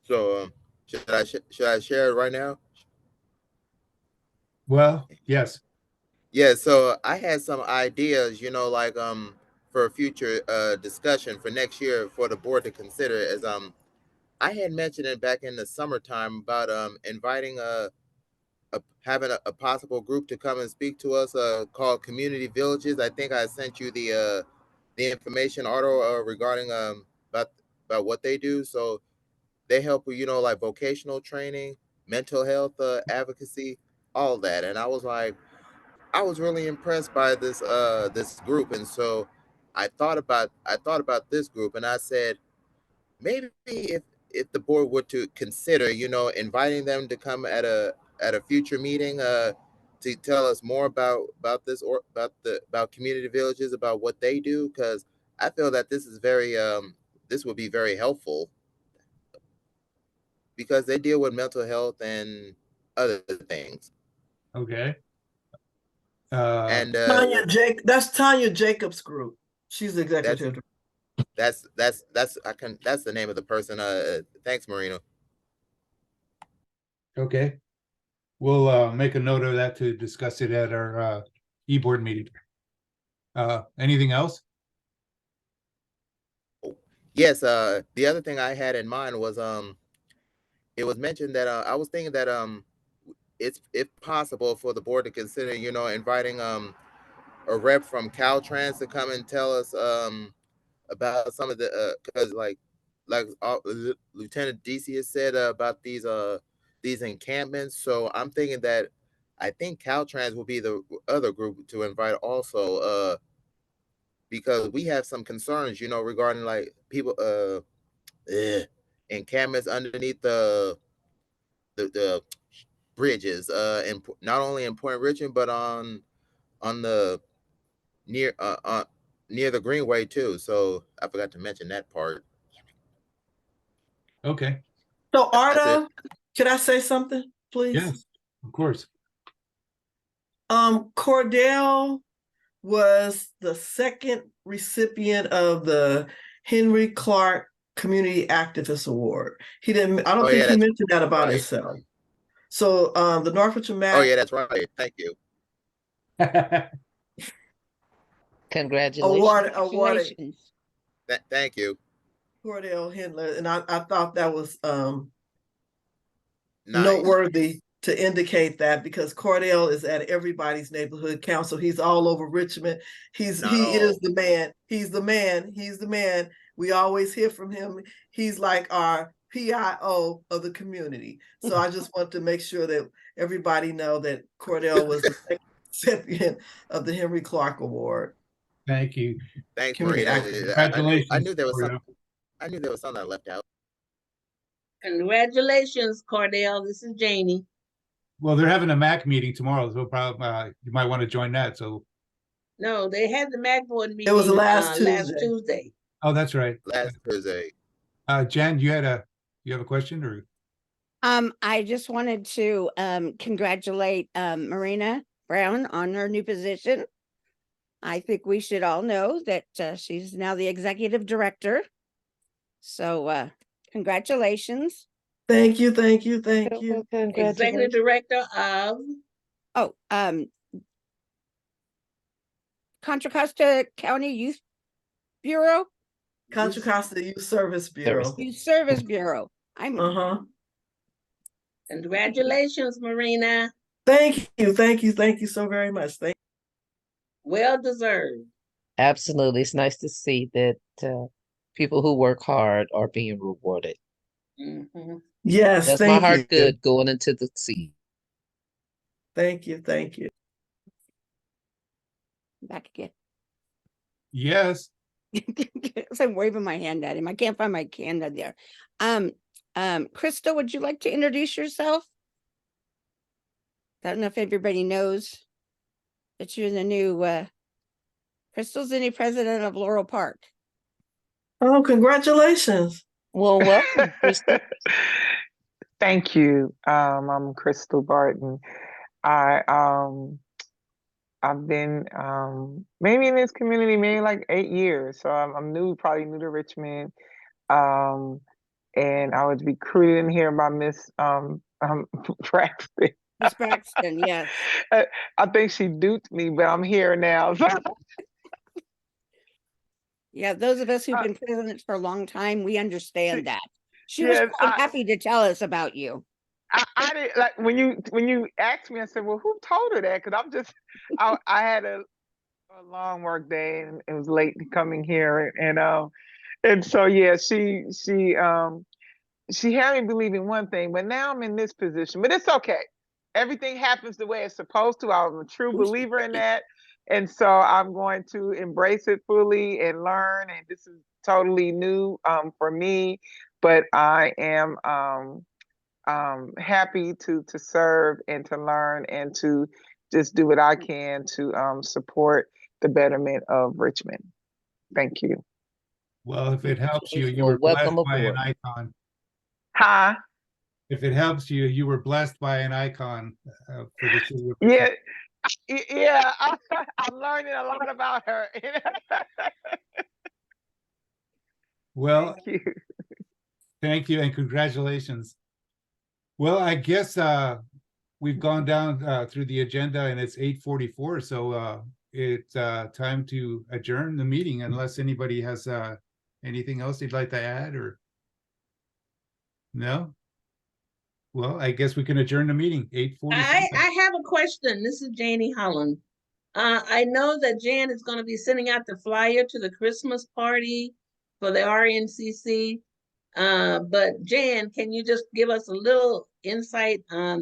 So should I share it right now? Well, yes. Yeah, so I had some ideas, like for a future discussion for next year for the board to consider. As I had mentioned it back in the summertime about inviting having a possible group to come and speak to us called Community Villages. I think I sent you the information, Arto, regarding about what they do. So they help with like vocational training, mental health advocacy, all that. And I was really impressed by this this group, and so I thought about this group, and I said maybe if the board were to consider inviting them to come at a future meeting to tell us more about this or about community villages, about what they do, because I feel that this is very this would be very helpful because they deal with mental health and other things. Okay. And that's Tanya Jacobs' group. She's the executive. That's the name of the person. Thanks, Marina. Okay. We'll make a note of that to discuss it at our e-board meeting. Anything else? Yes, the other thing I had in mind was it was mentioned that I was thinking that it's if possible for the board to consider, you know, inviting a rep from Caltrans to come and tell us about some of the because like Lieutenant DC has said about these encampments. So I'm thinking that I think Caltrans will be the other group to invite also because we have some concerns, you know, regarding like people encampments underneath the bridges and not only in Point Richmond but on the near the Greenway too. So I forgot to mention that part. Okay. So Arda, could I say something, please? Yes, of course. Cordell was the second recipient of the Henry Clark Community Activist Award. He didn't, I don't think he mentioned that about himself. So the Norfolk Oh yeah, that's right. Thank you. Congratulations. awarded Thank you. Cordell Hindler, and I thought that was Nice. noteworthy to indicate that, because Cordell is at everybody's neighborhood council. He's all over Richmond. He is the man. He's the man. He's the man. We always hear from him. He's like our PIO of the community. So I just want to make sure that everybody know that Cordell was the second recipient of the Henry Clark Award. Thank you. Thanks, Community Maria. Congratulations. I knew there was something. I knew there was something I left out. Congratulations, Cordell. This is Janie. Well, they're having a MAC meeting tomorrow, so probably you might want to join that. So No, they had the MAC board meeting. It was last last Tuesday. Tuesday. oh, that's right. Last Thursday. Jen, you have a question or? I just wanted to congratulate Marina Brown on her new position. I think we should all know that she's now the executive director. So congratulations. Thank you, thank you, thank you. Executive director of Contra Costa County Youth Bureau. Contra Costa Youth Service Bureau. Youth Service Bureau. I'm Congratulations, Marina. Thank you, thank you, thank you so very much. Thank Well deserved. Absolutely. It's nice to see that people who work hard are being rewarded. Yes, That's thank my heart you. good going into the seat. Thank you, thank you. back again. Yes. So I'm waving my hand at him. I can't find my hand there. Crystal, would you like to introduce yourself? I don't know if everybody knows that you're the new Crystal's the new president of Laurel Park. Oh, congratulations. Well, welcome, Crystal. Thank you. I'm Crystal Barton. I've been maybe in this community maybe like 8 years. So I'm probably new to Richmond. And I was recruited in here by Miss Braxton. Miss Braxton, yes. I think she duped me, but I'm here now. Yeah, those of us who've been presidents for a long time, we understand that. She was Yes, quite happy to tell us about you. I didn't like when you asked me. I said, "Well, who told her that?" Because I had a long work day and it was late coming here, and so yeah, she had me believing one thing, but now I'm in this position. But it's okay. Everything happens the way it's supposed to. I'm a true believer in that. And so I'm going to embrace it fully and learn. And this is totally new for me, but I am happy to serve and to learn and to just do what I can to support the betterment of Richmond. Thank you. Well, if it helps you, you were blessed by an icon. Huh? If it helps you, you were blessed by an icon for the city of Yeah. Yeah, I'm learning a lot about her. Well, thank you and congratulations. Well, I guess we've gone down through the agenda and it's 8:44, so it's time to adjourn the meeting unless anybody has anything else they'd like to add or no? Well, I guess we can adjourn the meeting, 8:47. I have a question. This is Janie Holland. I know that Jan is going to be sending out the flyer to the Christmas party for the RNCC. But Jan, can you just give us a little insight? Are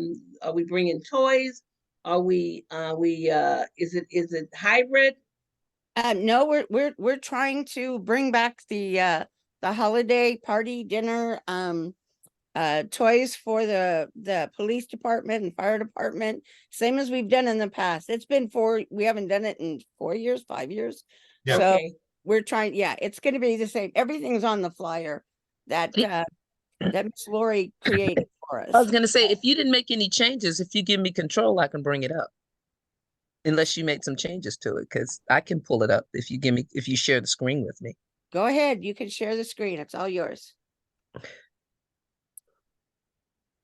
we bringing toys? Is it hybrid? No, we're trying to bring back the holiday party dinner, toys for the police department and fire department, same as we've done in the past. It's been we haven't done it in 4 years, 5 years. Yeah. So Okay. we're trying, yeah, it's gonna be the same. Everything's on the flyer that that Miss Lori created for I was us. gonna say, if you didn't make any changes, if you give me control, I can bring it up. Unless you made some changes to it, because I can pull it up if you share the screen with me. Go ahead, you can share the screen. It's all yours.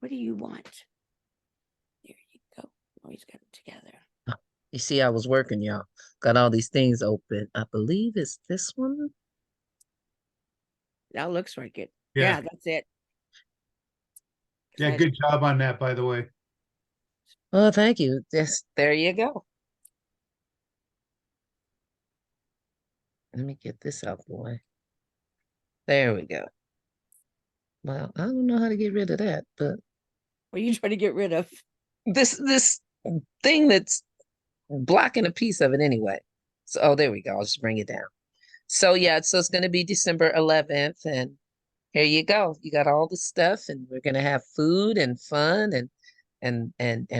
What do you want? There you go. Lori's got it together. You see, I was working, y'all. Got all these things open. I believe it's this one. That looks right good. Yeah. Yeah, that's it. Yeah, good job on that, by the way. Oh, thank you. Yes, there you go. Let me get this out the way. There we go. Well, I don't know how to get rid of that, but what are you trying to get rid of? This thing that's blocking a piece of it anyway. So, oh, there we go. I'll just bring it down. So yeah, so it's gonna be December 11th, and here you go. You got all the stuff, and we're gonna have food and fun and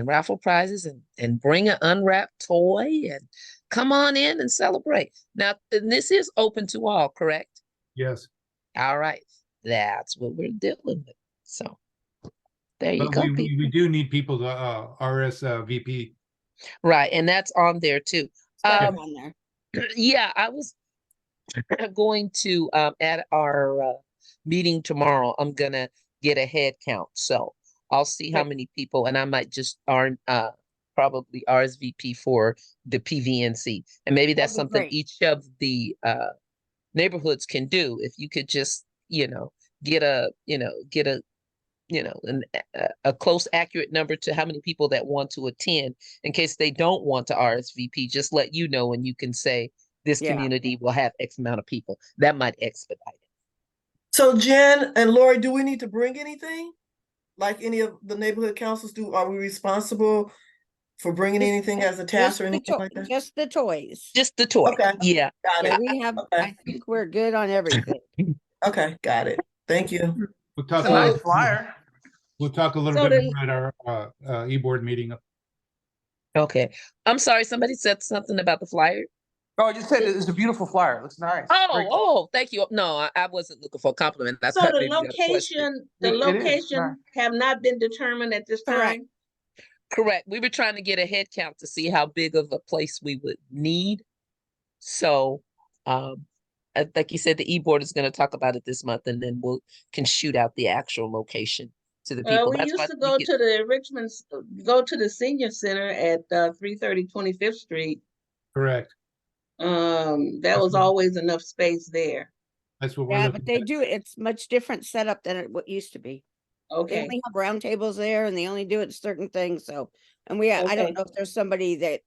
raffle prizes and bring an unwrapped toy and come on in and celebrate. Now, and this is open to all, correct? Yes. All right. That's what we're dealing with. So there you But go. we do need people to RSVP. Right, and that's on there too. On there. Yeah, I was going to at our meeting tomorrow, I'm gonna get a head count. So I'll see how many people, and I might just probably RSVP for the PVNC. And maybe that's That'd be something great. each of the neighborhoods can do. If you could just, get a close, accurate number to how many people that want to attend. In case they don't want to RSVP, just let you know, and you can say this Yeah. community will have X amount of people. That might expedite it. So Jen and Lori, do we need to bring anything? Like any of the neighborhood councils do? Are we responsible for bringing anything as a task or anything like that? Just the toys. Just the toy. Okay. Yeah. Got Yeah, it. we have, Okay. I think we're good on everything. Okay, got it. Thank you. We'll talk It's a nice flyer. We'll talk a little So bit then- more at our e-board meeting. Okay. I'm sorry, somebody said something about the flyer. Oh, I just said it's a beautiful flyer. It looks nice. Oh, thank you. No, I wasn't looking for a compliment. I So thought the maybe you had a question. location have not been determined at this Correct. time? Correct. We were trying to get a head count to see how big of a place we would need. So, like you said, the e-board is going to talk about it this month, and then can shoot out the actual location to the people. We used to go to the go to the senior center at 330 25th Street. Correct. That was always enough space there. That's what we're Yeah, looking but they at. do, it's much different setup than what used to be. They Okay. only have round tables there and they only do it certain things, so, and I Okay. don't know if there's somebody that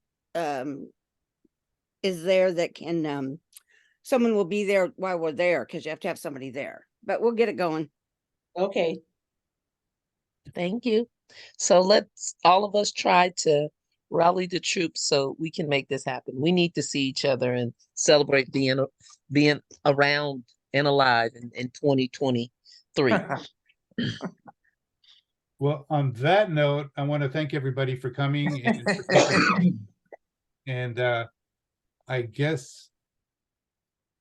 is there that can, someone will be there while we're there, because you have to have somebody there, but we'll get it going. Okay. Thank you. So let's all of us try to rally the troops so we can make this happen. We need to see each other and celebrate being around and alive in 2023. Well, on that note, I want to thank everybody for coming and I guess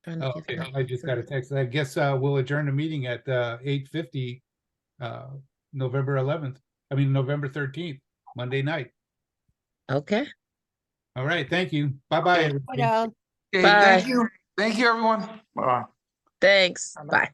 okay, I just got a text. I guess we'll adjourn the meeting at 8:50 November 13th, Monday night. Okay. All right, thank you. Bye-bye. Bye. Okay, Bye. thank you. Thank you, everyone. Bye. Thanks. Bye.